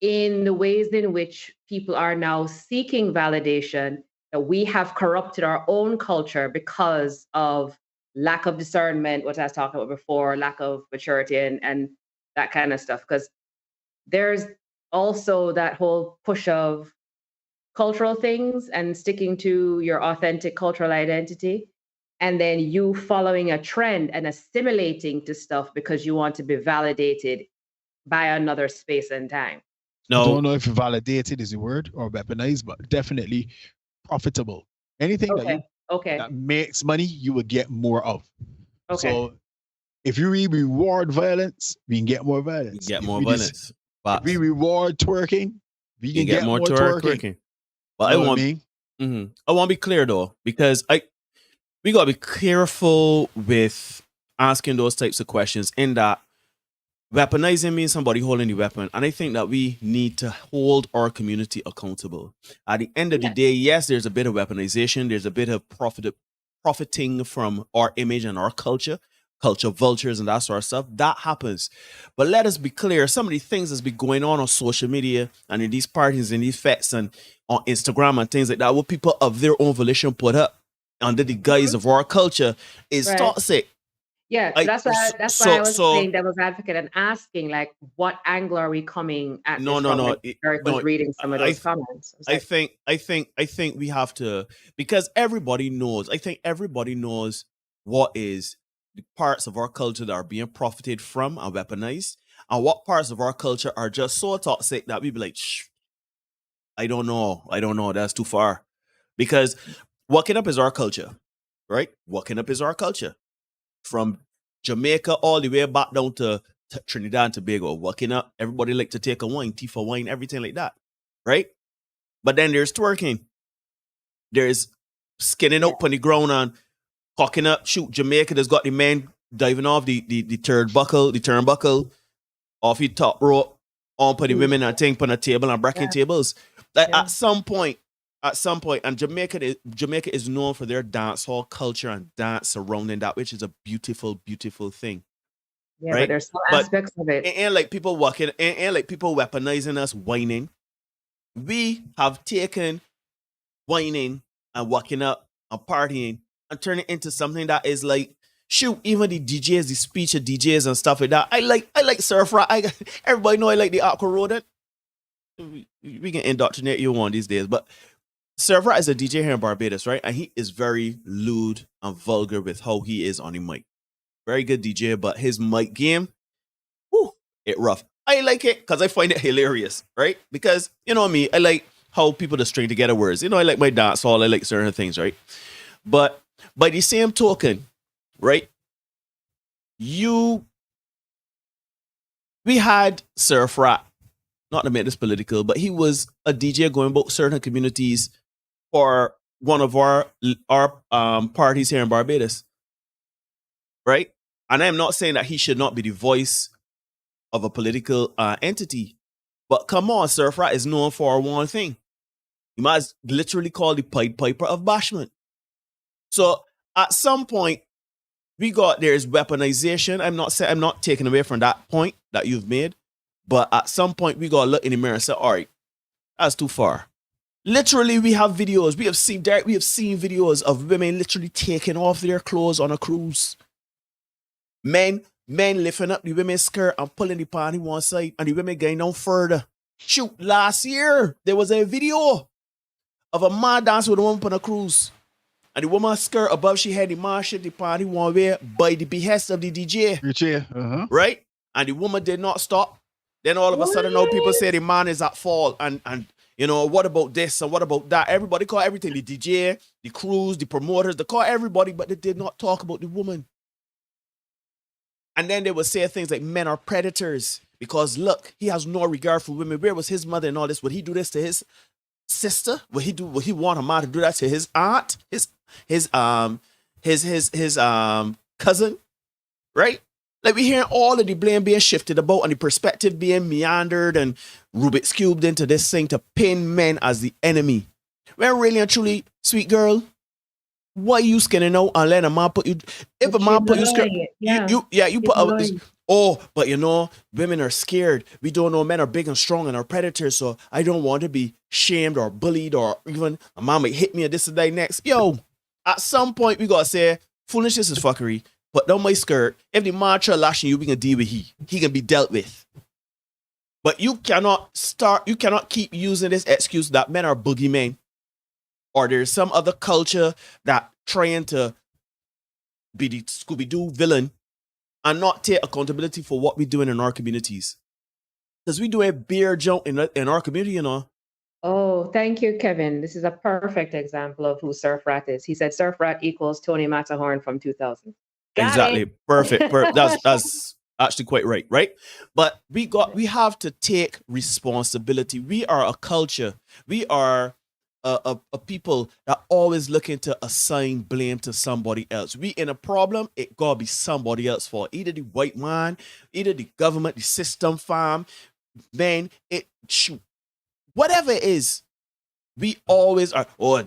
in the ways in which people are now seeking validation, that we have corrupted our own culture because of lack of discernment, what I was talking about before, lack of maturity and that kind of stuff. Because there's also that whole push of cultural things and sticking to your authentic cultural identity, and then you following a trend and assimilating to stuff because you want to be validated by another space and time. I don't know if validated is a word or weaponized, but definitely profitable. Anything that makes money, you will get more of. Okay. So if you reward violence, we can get more violence. Get more violence. If we reward twerking, we can get more twerking. But I want to be clear though, because we gotta be careful with asking those types of questions. In that, weaponizing means somebody holding the weapon, and I think that we need to hold our community accountable. At the end of the day, yes, there's a bit of weaponization, there's a bit of profiting from our image and our culture vultures and that sort of stuff. That happens. But let us be clear, some of the things that's been going on social media and in these parties and these fests and on Instagram and things like that, what people of their own volition put up under the guise of our culture is toxic. Yeah, so that's why I was saying devil's advocate and asking, like, what angle are we coming at? Eric was reading some of those comments. I think we have to, because everybody knows. I think everybody knows what is the parts of our culture that are being profited from and weaponized, and what parts of our culture are just so toxic that we be like, shh, I don't know, that's too far. Because walking up is our culture, right? Walking up is our culture. From Jamaica all the way back down to Trinidad and Tobago, walking up, everybody like to take a wine, tea for wine, everything like that, right? But then there's twerking. There's skinning up on the ground and cocking up. Shoot, Jamaica has got the men diving off the turnbuckle off the top rope, on for the women and thing on a table and breaking tables. Like at some point, and Jamaica is known for their dance hall culture and dance surrounding that, which is a beautiful, beautiful thing. Yeah, right? But there's some aspects of it. And like people walking, and like people weaponizing us, whining. We have taken whining and walking up and partying and turn it into something that is like, shoot, even the DJs, the speech of DJs and stuff like that. I like surf rap. Everybody know I like the aqua rodent. We can indoctrinate you one these days, but Surf Rap is a DJ here in Barbados, right? And he is very lewd and vulgar with how he is on the mic. Very good DJ, but his mic game, it rough. I like it because I find it hilarious, right? Because, you know me, I like how people just string together words. You know, I like my dance hall, I like certain things, right? But by the same token, right? We had Surf Rap, not to make this political, but he was a DJ going about certain communities for one of our parties here in Barbados, right? And I'm not saying that he should not be the voice of a political entity, but come on, Surf Rap is known for one thing. He might literally call the Pied Piper of Bashment. So at some point, there's weaponization. I'm not taking away from that point that you've made, but at some point we gotta look in the mirror and say, all right, that's too far. Literally, we have videos. We have seen videos of women literally taking off their clothes on a cruise. Men lifting up the women's skirt and pulling the panty one side, and the women going down further. Shoot, last year there was a video of a man dancing with a woman on a cruise, and the woman's skirt above she had the man shit the panty one way by the behest of the DJ. Right? And the woman did not stop. Then all of a sudden, now people say the man is at fault, and you know, what about this and what about that? Everybody call everything the DJ, the crews, the promoters, they call everybody, but they did not talk about the woman. And then they would say things like men are predators because look, he has no regard for women. Where was his mother and all this? Would he do this to his sister? Would he want a man to do that to his aunt? His cousin? Right? Like we hear all of the blame being shifted about and the perspective being meandered and Rubik's cubed into this thing to pin men as the enemy. When really and truly, sweet girl, why you skinning out and let a man put you? If a man put you, you put Oh, but women are scared. We don't know men are big and strong and are predators, so I don't want to be shamed or bullied or even a mom might hit me or this or that next. Yo, at some point we gotta say foolishness is fuckery. Put down my skirt. If the man try lashing you, we can deal with he. He can be dealt with. But you cannot keep using this excuse that men are boogeymen or there's some other culture that trying to be the Scooby-Doo villain and not take accountability for what we're doing in our communities. Because we do a beer jump in our community, Oh, thank you, Kevin. This is a perfect example of who Surf Rat is. He said Surf Rat equals Tony Matterhorn from 2000. Exactly. Perfect. That's actually quite right? But we have to take responsibility. We are a culture. We are a people that always looking to assign blame to somebody else. We in a problem, it gotta be somebody else's fault. Either the white man, either the government, the system, farm, man, whatever it is, we always are, oh,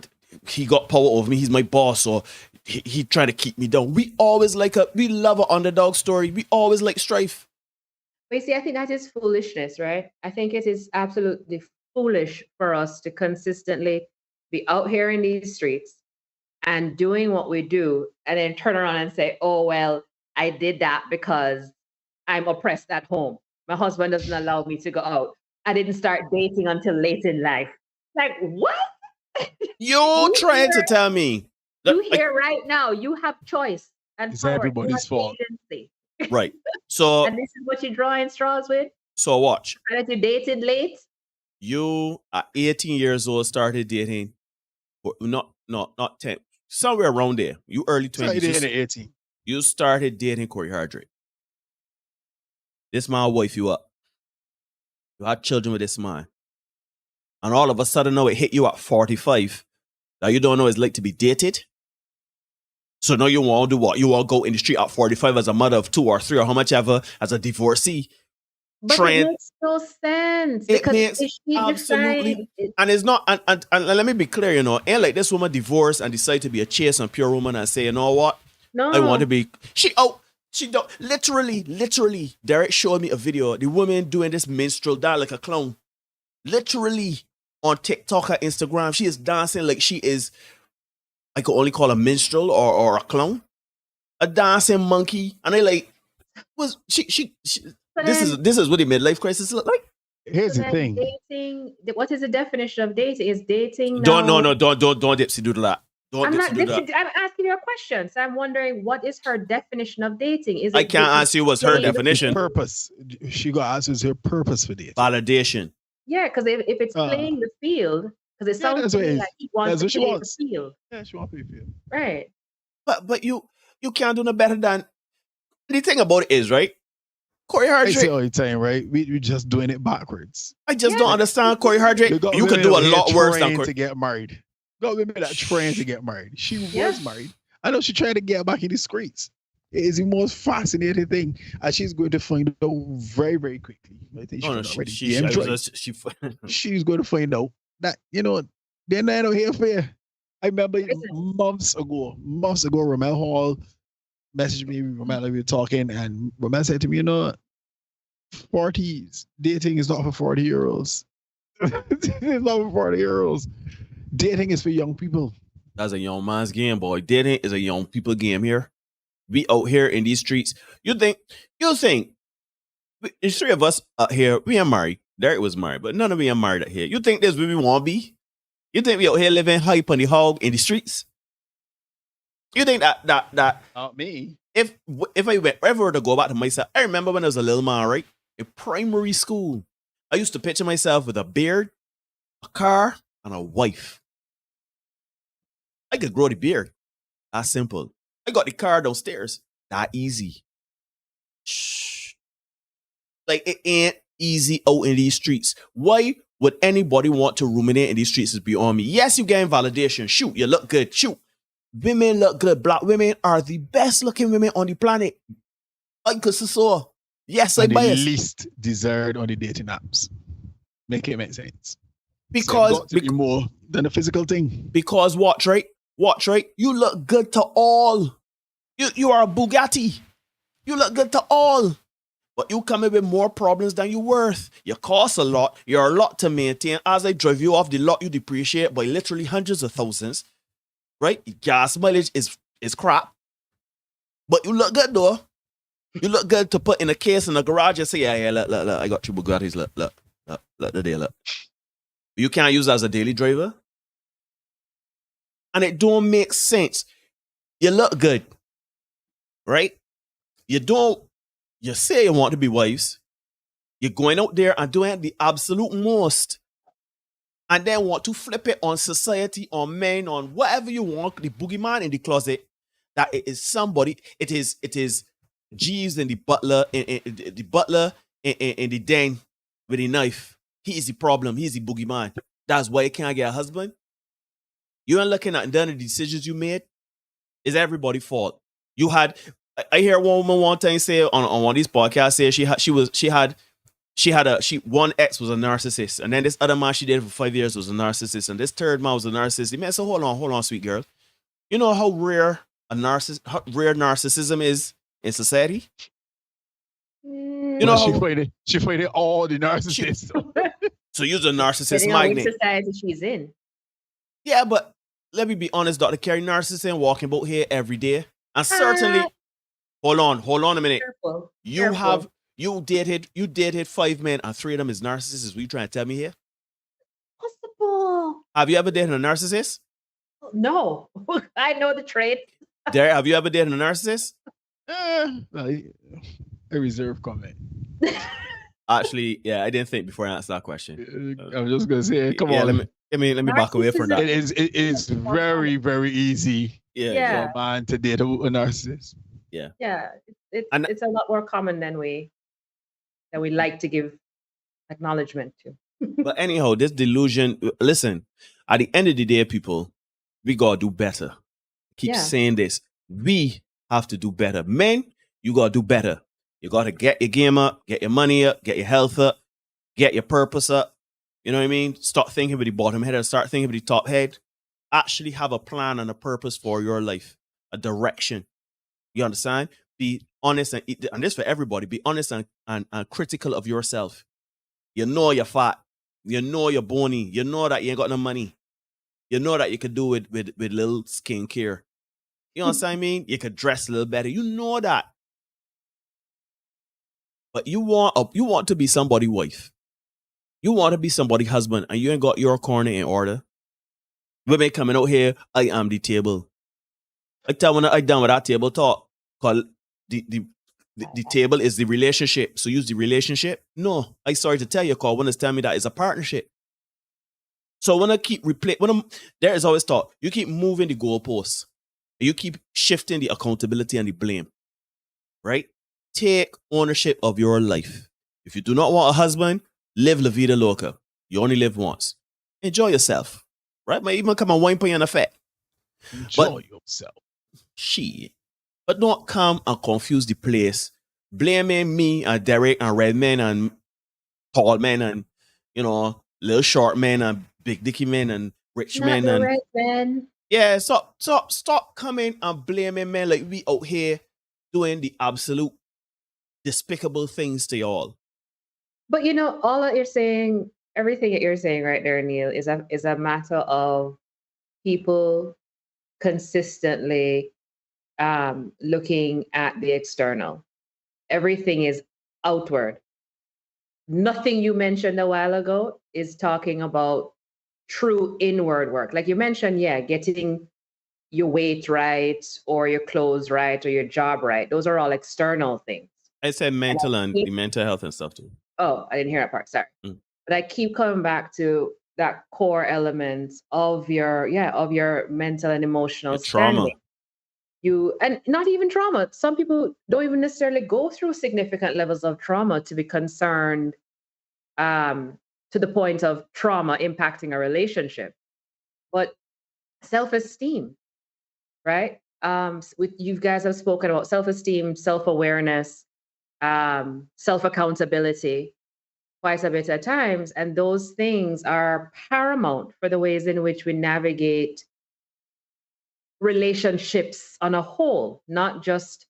he got power over me, he's my boss, or he trying to keep me down. We always we love an underdog story. We always like strife. But you see, I think that is foolishness, right? I think it is absolutely foolish for us to consistently be out here in these streets and doing what we do and then turn around and say, oh, well, I did that because I'm oppressed at home. My husband doesn't allow me to go out. I didn't start dating until late in life. Like, what? You're trying to tell me. You here right now, you have choice and it's power. everybody's fault. Agency. Right. So and this is what you're drawing straws with? So watch. And that you dated late? You at 18 years old started dating. Not 10. Somewhere around there. You early 20s. 18. You started dating Corey Hardrick. This man wife you up. You had children with this man. And all of a sudden now it hit you at 45. Now you don't know what it's like to be dated. So now you want to do what? You want to go in the street at 45 as a mother of 2 or 3 or how much ever as a divorcee. But it makes no sense. It makes absolutely. And it's not, and let me be clear, ain't like this woman divorced and decide to be a chaste and pure woman and say, you know what? No. I want to be, she don't, literally, Derek showed me a video, the woman doing this minstrel dance like a clown. Literally on TikTok or Instagram, she is dancing like she is, I could only call a minstrel or a clown. A dancing monkey. And they like, was she this is what the midlife crisis look like. Here's the thing. Dating, what is the definition of dating? Is dating now? Don't Dipsy do that. I'm asking you a question. So I'm wondering, what is her definition of dating? Is it I can't ask you what's her definition. Purpose. She got answers her purpose for dating. Validation. Yeah, because if it's playing the field, because it sounds like he wants to play the field. Yeah, she wants to play the field. Right. But you can't do no better than the thing about it is, right? Corey Hardrick. I say all the time, right? We're just doing it backwards. I just don't understand Corey Hardrick. You could do a lot worse than Corey. To get married. Got women that trained to get married. She was married. I know she tried to get back in the streets. It is the most fascinating thing, and she's going to find out very, very quickly. I think she's going to find out that they're not out here for you. I remember months ago, Ramel Hall messaged me. Ramel, we were talking, and Ramel said to me, 40s dating is not for 40-year-olds. It's not for 40-year-olds. Dating is for young people. That's a young man's game, boy. Dating is a young people game here. We out here in these streets. You think there's 3 of us out here, we are married. Derek was married, but none of we are married out here. You think this where we want to be? You think we out here living hype on the hog in the streets? You think that not me. If I went ever to go back to myself, I remember when I was a little man, right? In primary school, I used to picture myself with a beard, a car, and a wife. I could grow the beard. That's simple. I got the car downstairs. That easy. Shh. Like, it ain't easy out in these streets. Why would anybody want to ruminate in these streets is beyond me. Yes, you gain validation. Shoot, you look good. Shoot. Women look good. Black women are the best looking women on the planet. I could so. Yes, I bias. The least desired on the dating apps. Make it make sense. Because be more than a physical thing. Because watch right. You look good to all. You are a Bugatti. You look good to all. But you come in with more problems than you're worth. You cost a lot. You're a lot to maintain. As I drive you off the lot, you depreciate by literally hundreds of thousands. Right? Gas mileage is crap. But you look good though. You look good to put in a case in a garage and say, yeah, look, I got two Bugattis. Look the day, look. You can't use it as a daily driver. And it don't make sense. You look good. Right? You say you want to be wives. You're going out there and doing the absolute most. And then want to flip it on society, on men, on whatever you want, the boogeyman in the closet, that it is somebody, it is Jeeves and the butler, in the den with a knife. He is the problem. He is the boogeyman. That's why you can't get a husband. You ain't looking at none of the decisions you made. It's everybody's fault. You had, I hear one woman one time say on one of these podcasts, say one ex was a narcissist, and then this other man she dated for 5 years was a narcissist, and this third man was a narcissist. The man said, hold on, sweet girl. You know how rare narcissism is in society? You know she played all the narcissists. So you're a narcissist Depending on magnet. which society she's in. Yeah, but let me be honest, Dr. Carey, narcissism walking about here every day. And certainly, hold on a minute. Careful. You dated 5 men and 3 of them is narcissists. What you trying to tell me here? Possible. Have you ever dated a narcissist? No. I know the trait. Derek, have you ever dated a narcissist? A reserve comment. Actually, yeah, I didn't think before I answered that question. I'm just gonna say, come on. Let me back away from that. It is very, very easy for Yeah. a man to date a narcissist. Yeah. Yeah. It's a lot more common than we like to give acknowledgement to. But anyhow, this delusion, listen, at the end of the day, people, we gotta do better. Keep saying this. We have to do better. Men, you gotta do better. You gotta get your game up, get your money up, get your health up, get your purpose up. You know what I mean? Stop thinking with the bottom head and start thinking with the top head. Actually have a plan and a purpose for your life, a direction. You understand? Be honest, and this for everybody, be honest and critical of yourself. You know you're fat. You know you're bony. You know that you ain't got no money. You know that you could do it with little skincare. You know what I mean? You could dress a little better. You know that. But you want to be somebody's wife. You want to be somebody's husband, and you ain't got your corner in order. Women coming out here, I am the table. I tell when I done with that table talk, cause the table is the relationship. So use the relationship. No, I sorry to tell you, cause when it's telling me that it's a partnership. So when I keep there is always thought, you keep moving the goalposts. You keep shifting the accountability and the blame. Right? Take ownership of your life. If you do not want a husband, live la vida loca. You only live once. Enjoy yourself. Right? Might even come and wine for you in effect. Enjoy yourself. Shit. But don't come and confuse the place. Blaming me and Derek and red men and tall men and, little short men and big dicky men and rich men and red men. Yeah, stop coming and blaming men like we out here doing the absolute despicable things to y'all. But all that you're saying, everything that you're saying right there, Neil, is a matter of people consistently looking at the external. Everything is outward. Nothing you mentioned a while ago is talking about true inward work. Like you mentioned, getting your weight right or your clothes right or your job right. Those are all external things. I said mental and mental health and stuff too. Oh, I didn't hear that part. Sorry. But I keep coming back to that core element of your mental and emotional trauma. Standing. And not even trauma. Some people don't even necessarily go through significant levels of trauma to be concerned to the point of trauma impacting a relationship. But self-esteem, right? You guys have spoken about self-esteem, self-awareness, self-accountability quite a bit at times. And those things are paramount for the ways in which we navigate relationships on a whole, not just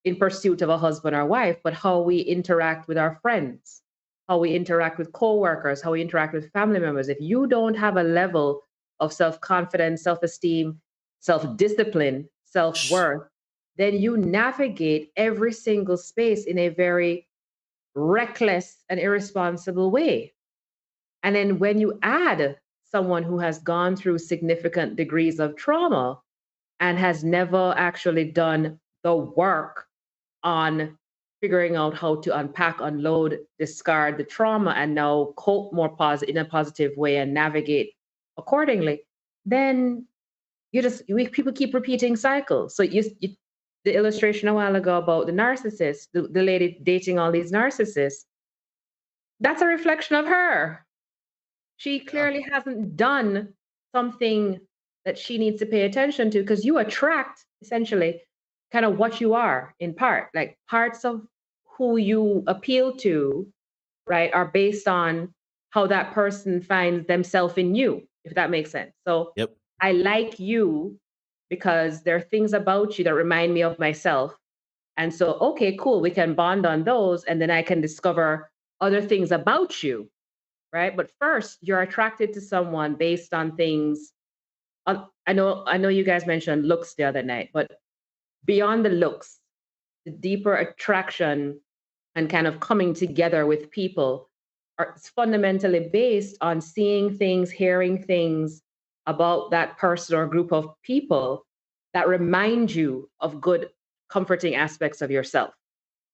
in pursuit of a husband or wife, but how we interact with our friends, how we interact with coworkers, how we interact with family members. If you don't have a level of self-confidence, self-esteem, self-discipline, self-worth, then you navigate every single space in a very reckless and irresponsible way. And then when you add someone who has gone through significant degrees of trauma and has never actually done the work on figuring out how to unpack, unload, discard the trauma, and now cope more in a positive way and navigate accordingly, then people keep repeating cycles. So the illustration a while ago about the narcissist, the lady dating all these narcissists, that's a reflection of her. She clearly hasn't done something that she needs to pay attention to, because you attract essentially kind of what you are in part. Like parts of who you appeal to, right, are based on how that person finds themselves in you, if that makes sense. So Yep. I like you because there are things about you that remind me of myself. And so, okay, cool, we can bond on those, and then I can discover other things about you, right? But first, you're attracted to someone based on things. I know you guys mentioned looks the other night, but beyond the looks, the deeper attraction and kind of coming together with people are fundamentally based on seeing things, hearing things about that person or group of people that remind you of good, comforting aspects of yourself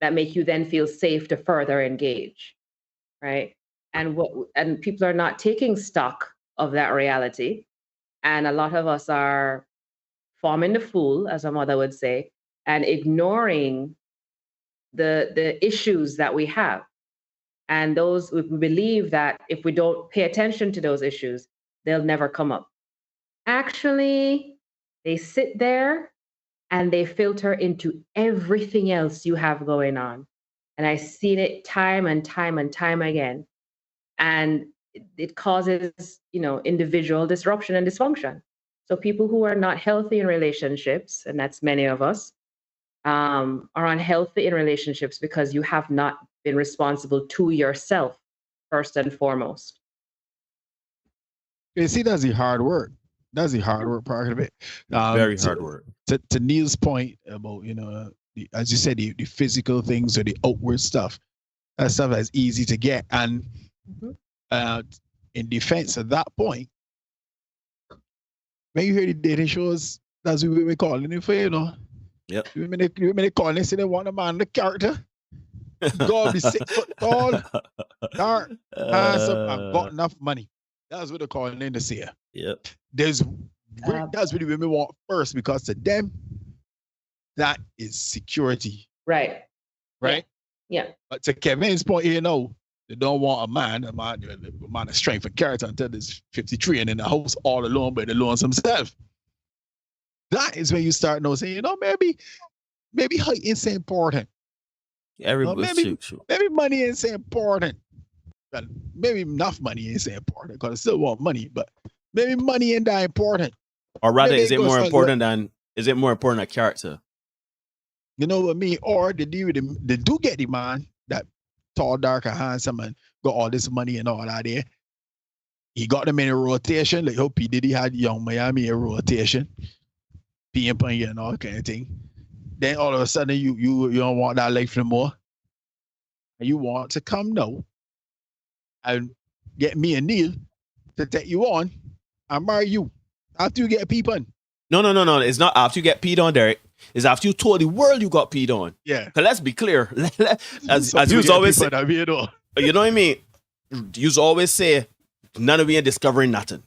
that make you then feel safe to further engage, right? And people are not taking stock of that reality. And a lot of us are forming the fool, as a mother would say, and ignoring the issues that we have. And those, we believe that if we don't pay attention to those issues, they'll never come up. Actually, they sit there and they filter into everything else you have going on. And I've seen it time and time and time again. And it causes, individual disruption and dysfunction. So people who are not healthy in relationships, and that's many of us, are unhealthy in relationships because you have not been responsible to yourself, first and foremost. You see, that's the hard work. That's the hard work part of it. Very hard work. To Neil's point about, as you said, the physical things or the outward stuff, that stuff is easy to get. And in defense of that point, when you hear the dating shows, that's what we calling it for, Yep. When they call it, say they want a man, the character. God be 6 foot tall, dark, handsome, and got enough money. That's what they're calling in this year. Yep. That's what the women want first, because to them, that is security. Right. Right? Yeah. But to Kevin's point, they don't want a man of strength and character until he's 53 and in the house all alone, but alone himself. That is when you start saying, maybe height isn't so important. Everybody, maybe money ain't so important. Well, maybe enough money ain't so important, because I still want money, but maybe money ain't that important. Or rather, is it more important than character? You know what I mean? Or they do get the man that tall, dark, and handsome and got all this money and all that there. He got them in a rotation, like how P. Diddy had Young Miami in rotation. P.M. and all kind of thing. Then all of a sudden you don't want that life anymore. And you want to come now and get me and Neil to take you on and marry you after you get peed on. No. It's not after you get peed on, Derek. It's after you told the world you got peed on. Yeah. Because let's be clear. as you always say, you know what I mean? You always say, none of we ain't discovering nothing.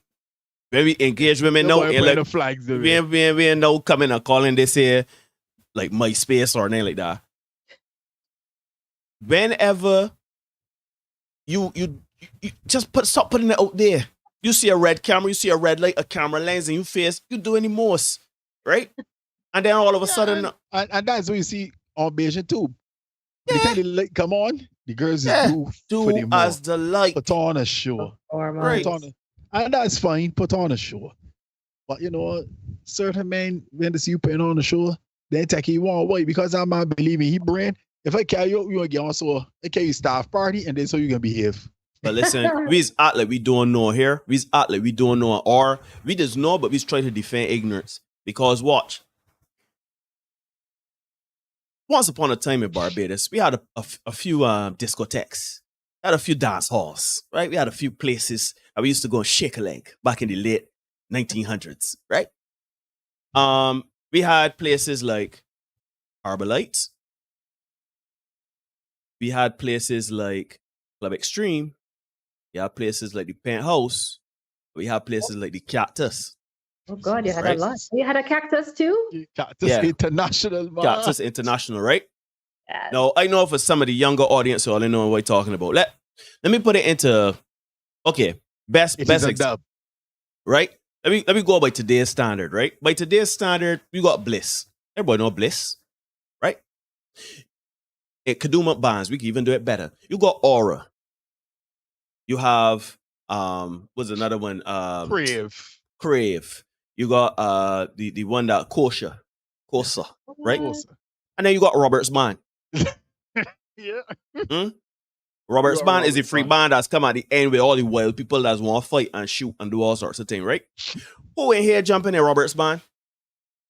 When we engage women now, the flags we ain't now coming and calling, they say, like MySpace or anything like that. Whenever you just stop putting it out there. You see a red camera, you see a red light, a camera lens in your face, you do any most, right? And then all of a sudden, and that's what you see on Beijing too. Yeah. They tell the light come on, the girls do as the light. Put on a show, right? And that's fine. Put on a show, but certain men when they see you putting on a show, then take you one way because I'm not believing he brand. If I carry you, gonna get on so I carry you staff party and then so you gonna behave. But listen, we's act like we don't know here. We's act like we don't know, or we just know, but we's trying to defend ignorance. Because watch. Once upon a time in Barbados, we had a few discotheques. We had a few dance halls, right? We had a few places that we used to go and shake a leg back in the late 1900s, right? We had places like Arbor Lights. We had places like Club Extreme. We had places like the Penthouse. We had places like the Cactus. Oh God, you had a lot. You had a Cactus too? Cactus International, man. Cactus International, right? Yes. Now, I know for some of the younger audience, all they know what we're talking about. Let me put it into, best example, right? Let me go by today's standard, right? By today's standard, we got Bliss. Everybody know Bliss, right? It Kaduma Bands, we can even do it better. You got Aura. You have what's another one? Crave. You got the one that Kosa, right? Kosa. And then you got Robert's Band. Yeah. Robert's Band is a free band that's come at the end with all the wild people that want to fight and shoot and do all sorts of things, right? Who in here jumping in Robert's Band?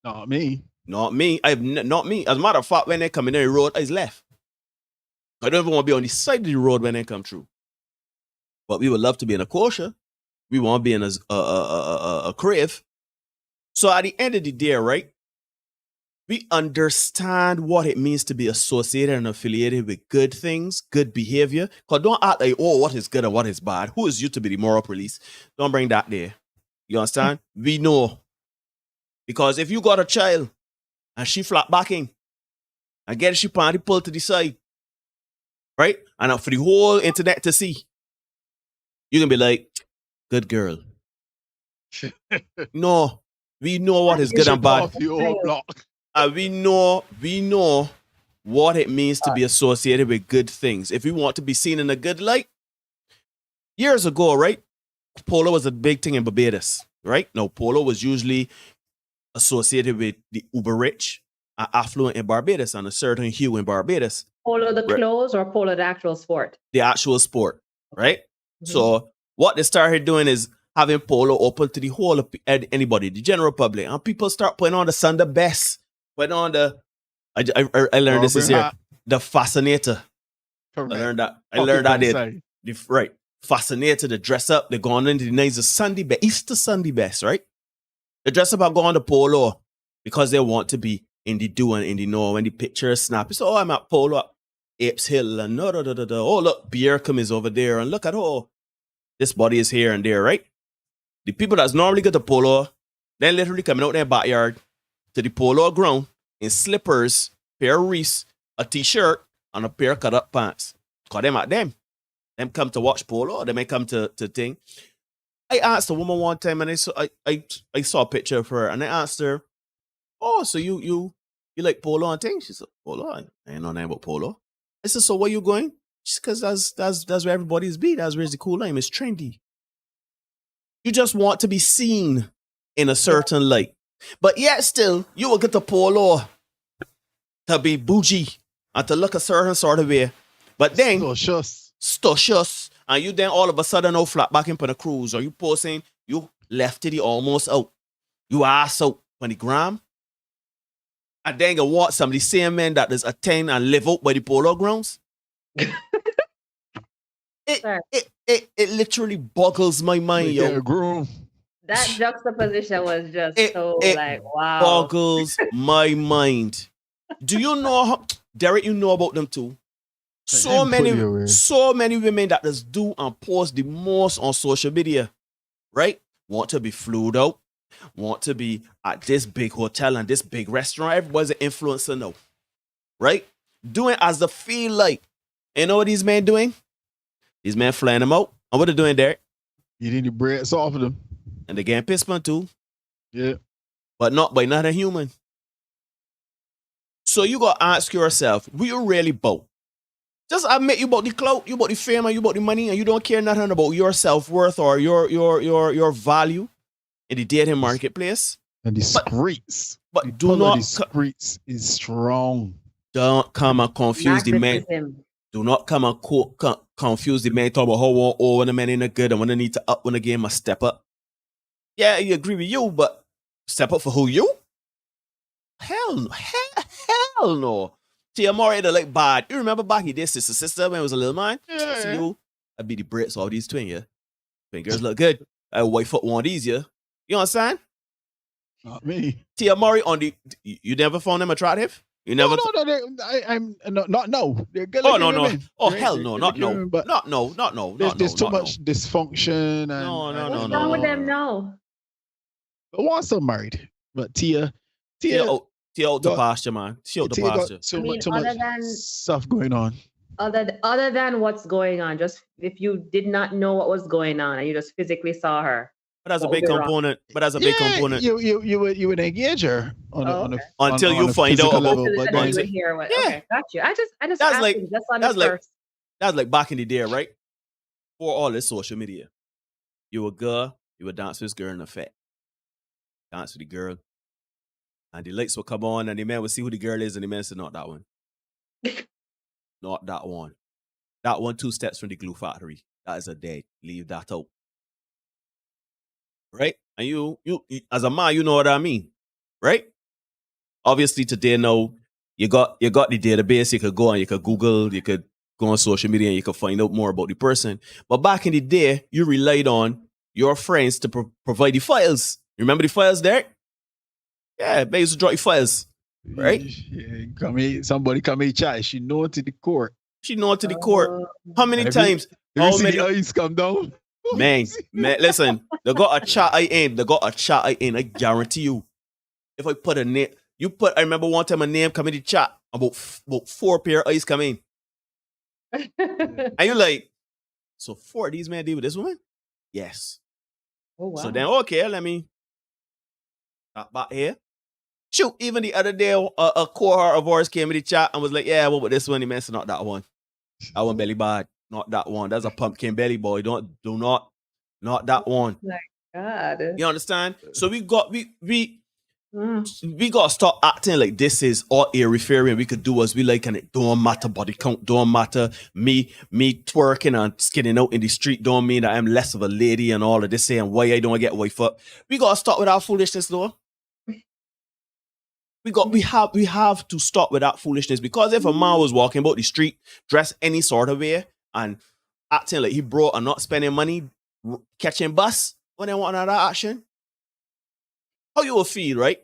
Not me. Not me. Not me. As a matter of fact, when they come in the road, I left. I don't even want to be on the side of the road when they come through. But we would love to be in a Kosa. We want to be in a Crave. So at the end of the day, right, we understand what it means to be associated and affiliated with good things, good behavior. Because don't act like, oh, what is good and what is bad. Who is you to be the moral police? Don't bring that there. You understand? We know. Because if you got a child and she flat backing and get she party pulled to the side, right? And for the whole internet to see, you can be like, good girl. No, we know what is good and bad. We know what it means to be associated with good things. If we want to be seen in a good light, years ago, right? Polo was a big thing in Barbados, right? Now, polo was usually associated with the uber rich and affluent in Barbados and a certain hue in Barbados. Polo the clothes or polo the actual sport? The actual sport, right? Mm-hmm. So what they started doing is having polo open to the whole of anybody, the general public, and people start putting on the Sunday best, putting on the. I learned this year, the fascinator. Correct. I learned that right. Fascinator, the dress up, they're going into the nights of Sunday best, Easter Sunday best, right? They dress up and go on the polo because they want to be in the do and in the know. When the picture is snapped, so I'm at polo up Apes Hill and oh look, Biercombe is over there and look at this body is here and there, right? The people that's normally get the polo, then literally coming out their backyard to the polo ground in slippers, pair of wreaths, a t-shirt, and a pair of cut-up pants. Cause them at them. Them come to watch polo, they may come to thing. I asked a woman one time and I saw a picture of her and I asked her, oh, so you like polo and things? She said, polo? I ain't know nothing about polo. I said, so where you going? She said, because that's where everybody's be. That's where the cool name. It's trendy. You just want to be seen in a certain light. But yet still, you will get the polo to be bougie and to look a certain sort of way. But then, stushus, and you then all of a sudden out flat back in on a cruise, or you posting, you left it almost out. You ass out on the gram. And then you want some of the same men that is attend and live out by the polo grounds. It literally boggles my mind, yo. That juxtaposition was just wow. Boggles my mind. Do you know how, Derek, you know about them too? So many women that just do and post the most on social media, right? Want to be flued out, want to be at this big hotel and this big restaurant. Everybody's an influencer now, right? Doing as they feel like. You know what these men doing? These men flying them out. And what they doing, Derek? Eating the breads off of them. And they getting pissed on too. Yeah. But not by not a human. So you got to ask yourself, who you really bout? Just admit you bought the clout, you bought the fame, and you bought the money, and you don't care nothing about your self-worth or your value in the dating marketplace. And the streets. But do not. The streets is strong. Don't come and confuse the man. Do not come and confuse the man. Talk about how when the man in the good and when I need to up when the game must step up. Yeah, I agree with you, but step up for who you? Hell no. Hell no. Tia Murray, they like bad. You remember back he did sister when it was a little man? Yeah. See you? I be the Brits, all these twin, yeah. Twin girls look good. White foot one easier. You understand? Not me. Tia Murray on the. You never found them attractive? You never. I'm not no. They're good. Oh no. Women. Oh hell no, not no. But not no. There's too much dysfunction. And, no. What's wrong with them now? I want some married, but Tia out the pasture, man. She out the pasture. Too much stuff going on. Other than what's going on, just if you did not know what was going on and you just physically saw her. But that's a big component. Big component. You would engage her until you find out about. Okay, got you. I just that's like that's like back in the day, right? For all this social media, you a girl, you would dance with this girl in effect, dance with the girl, and the lights will come on, and the man will see who the girl is, and the man said, "Not that one, not that one, that one 2 steps from the glue factory. That is a date. Leave that out." Right? And you as a man, you know what I mean, right? Obviously today now you got the database, you could go and you could Google, you could go on social media and you could find out more about the person. But back in the day, you relied on your friends to provide the files. Remember the files there? Yeah, they used to draw the files, right? Somebody come in chat. She know to the court. How many times? How many eyes come down? Man, listen, they got a chat I in. I guarantee you. If I put a name, I remember one time a name come in the chat, about 4 pair of eyes come in. And you like, so 4 of these men deal with this woman? Yes. Oh, wow. So then, okay, let me back here. Shoot, even the other day, a cohort of ours came in the chat and was like, yeah, what about this one? The man said, not that one. That one belly bad. Not that one. That's a pumpkin belly boy. Not that one. Oh my God. You understand? So we got to stop acting like this is all airy fairy and we could do as we like and it don't matter body count, don't matter me twerking and skinning out in the street don't mean that I'm less of a lady and all of this saying why I don't get wife up. We gotta stop with our foolishness though. We have to stop with that foolishness because if a man was walking about the street dressed any sort of way and acting like he broke and not spending money catching bus when they want another action, how you will feel, right?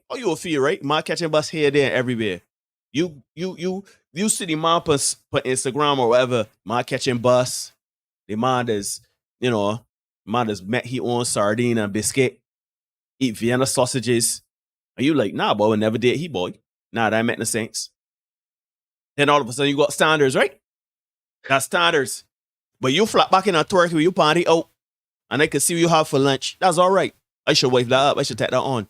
Man catching bus here, there, everywhere. You see the man put Instagram or whatever, man catching bus. The man is, met his own sardine and biscuit, eat Vienna sausages. And you like, nah, boy, we never did he, boy. Nah, that met the saints. Then all of a sudden you got standards, right? That's standards. But you flat back in a twerk with you party out and I can see what you have for lunch. That's all right. I should wave that up. I should take that on.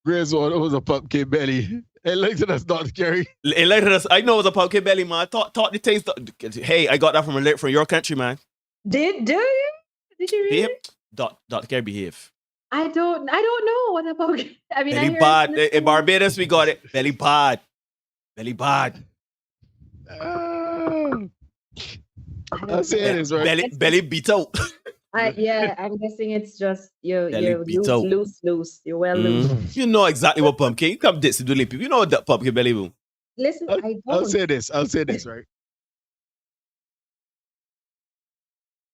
Grace one, it was a pumpkin belly. Enlighten us, Dr. Kerry. Enlighten us. I know it was a pumpkin belly, man. Talk the taste. Hey, I got that from your country, man. Did you? Did you really? Dr. Kerry, behave. I don't know what a pumpkin. I mean, belly bad. In Barbados, we got it. Belly bad. I'll say it is right. Belly beat out. I'm guessing it's just you're loose. You're well loose. You know exactly what pumpkin. You come ditch to do people. You know what that pumpkin belly boom. Listen, I'll say this, right?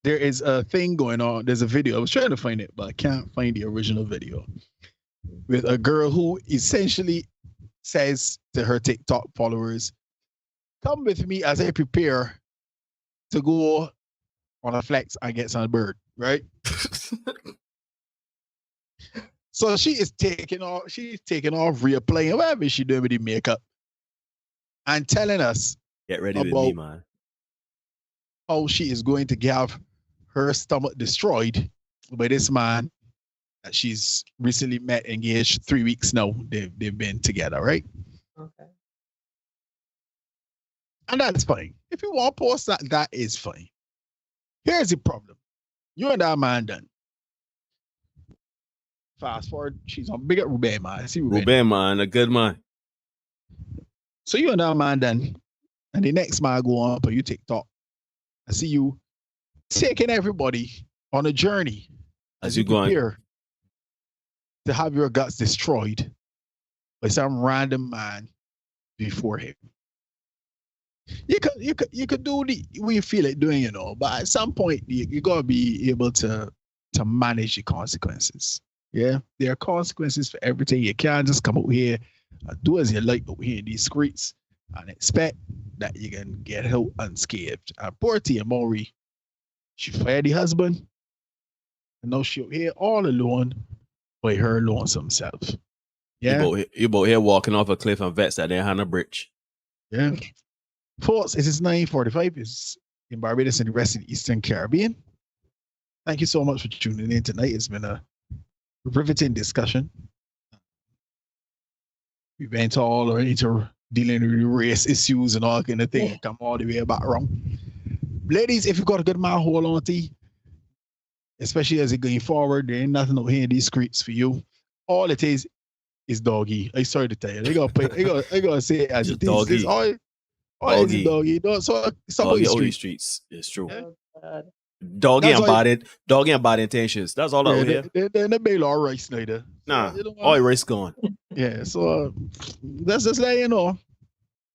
There is a thing going on. There's a video. I was trying to find it, but I can't find the original video. With a girl who essentially says to her TikTok followers, come with me as I prepare to go on a flex and get some bird, right? So she's taking off reapplying whatever she's doing with the makeup and telling us get ready with me, man. How she is going to have her stomach destroyed by this man that she's recently met, engaged 3 weeks now. They've been together, right? Okay. And that's fine. If you want to post that is fine. Here's the problem. You and that man done. Fast forward, she's on big up Ruben, man. I see Ruben. Ruben, man, a good man. So you and that man then, and the next man go on, but you TikTok. I see you taking everybody on a journey As you going. prepare to have your guts destroyed by some random man before him. You could do the when you feel like doing, but at some point you gotta be able to manage the consequences. Yeah, there are consequences for everything. You can't just come out here and do as you like out here in these streets and expect that you can get out unscathed. And poor Tia Maury, she fired the husband, and now she out here all alone by her lonesome self. Yeah, You both here walking off a cliff and vets at their Hannah Bridge. yeah. Folks, it is 9:45. It's in Barbados and the rest of the Eastern Caribbean. Thank you so much for tuning in tonight. It's been a riveting discussion. We went all into dealing with race issues and all kind of thing. And come all the way back around. Ladies, if you've got a good man, hold on to you. Especially as you're going forward, there ain't nothing out here in these streets for you. All it is doggy. I'm sorry to tell you. They gotta say it as it is. Doggy. It's all is doggy. So Doggy the on the street. streets. It's true. God. Doggy That's and bad intentions. That's all out here. They're in the bail all right, Snyder. Nah, You know what? all risk gone. Yeah, so let's just let you know.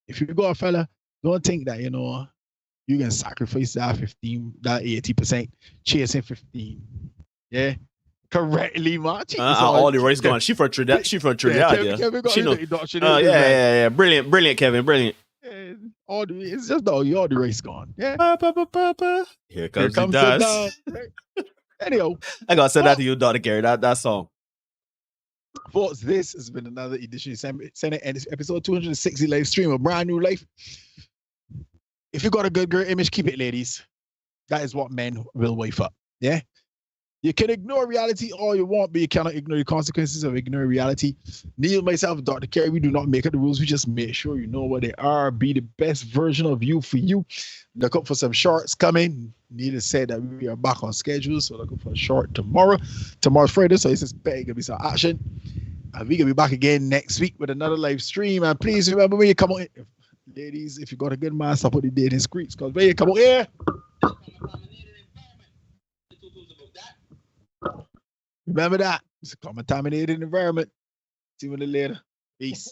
If you go a fella, don't think that you can sacrifice that 80%, chasing 15. Yeah. Correctly, man. All the risk gone. She from Trinidad. Yeah. Kevin She know. she Yeah. Brilliant, Kevin. Brilliant. It's just all the race gone. Yeah. Here comes the the dance. dance. Anyhow, I gotta send that to you, Dr. Gary. That song. folks, this has been another edition of Senate, and it's episode 260 live stream, a brand new life. If you got a good girl image, keep it, ladies. That is what men will wife up. Yeah. You can ignore reality all you want, but you cannot ignore the consequences of ignoring reality. Neil, myself, Dr. Kerry, we do not make up the rules. We just make sure you know what they are. Be the best version of you for you. Look up for some shorts coming. Neil said that we are back on schedule, so look up for a short tomorrow. Tomorrow's Friday, so it's going to be some action. And we're going to be back again next week with another live stream. And please remember when you come on, ladies, if you got a good man, support the dating streets, because when you come out here, remember that. It's a contaminated environment. See you later. Peace.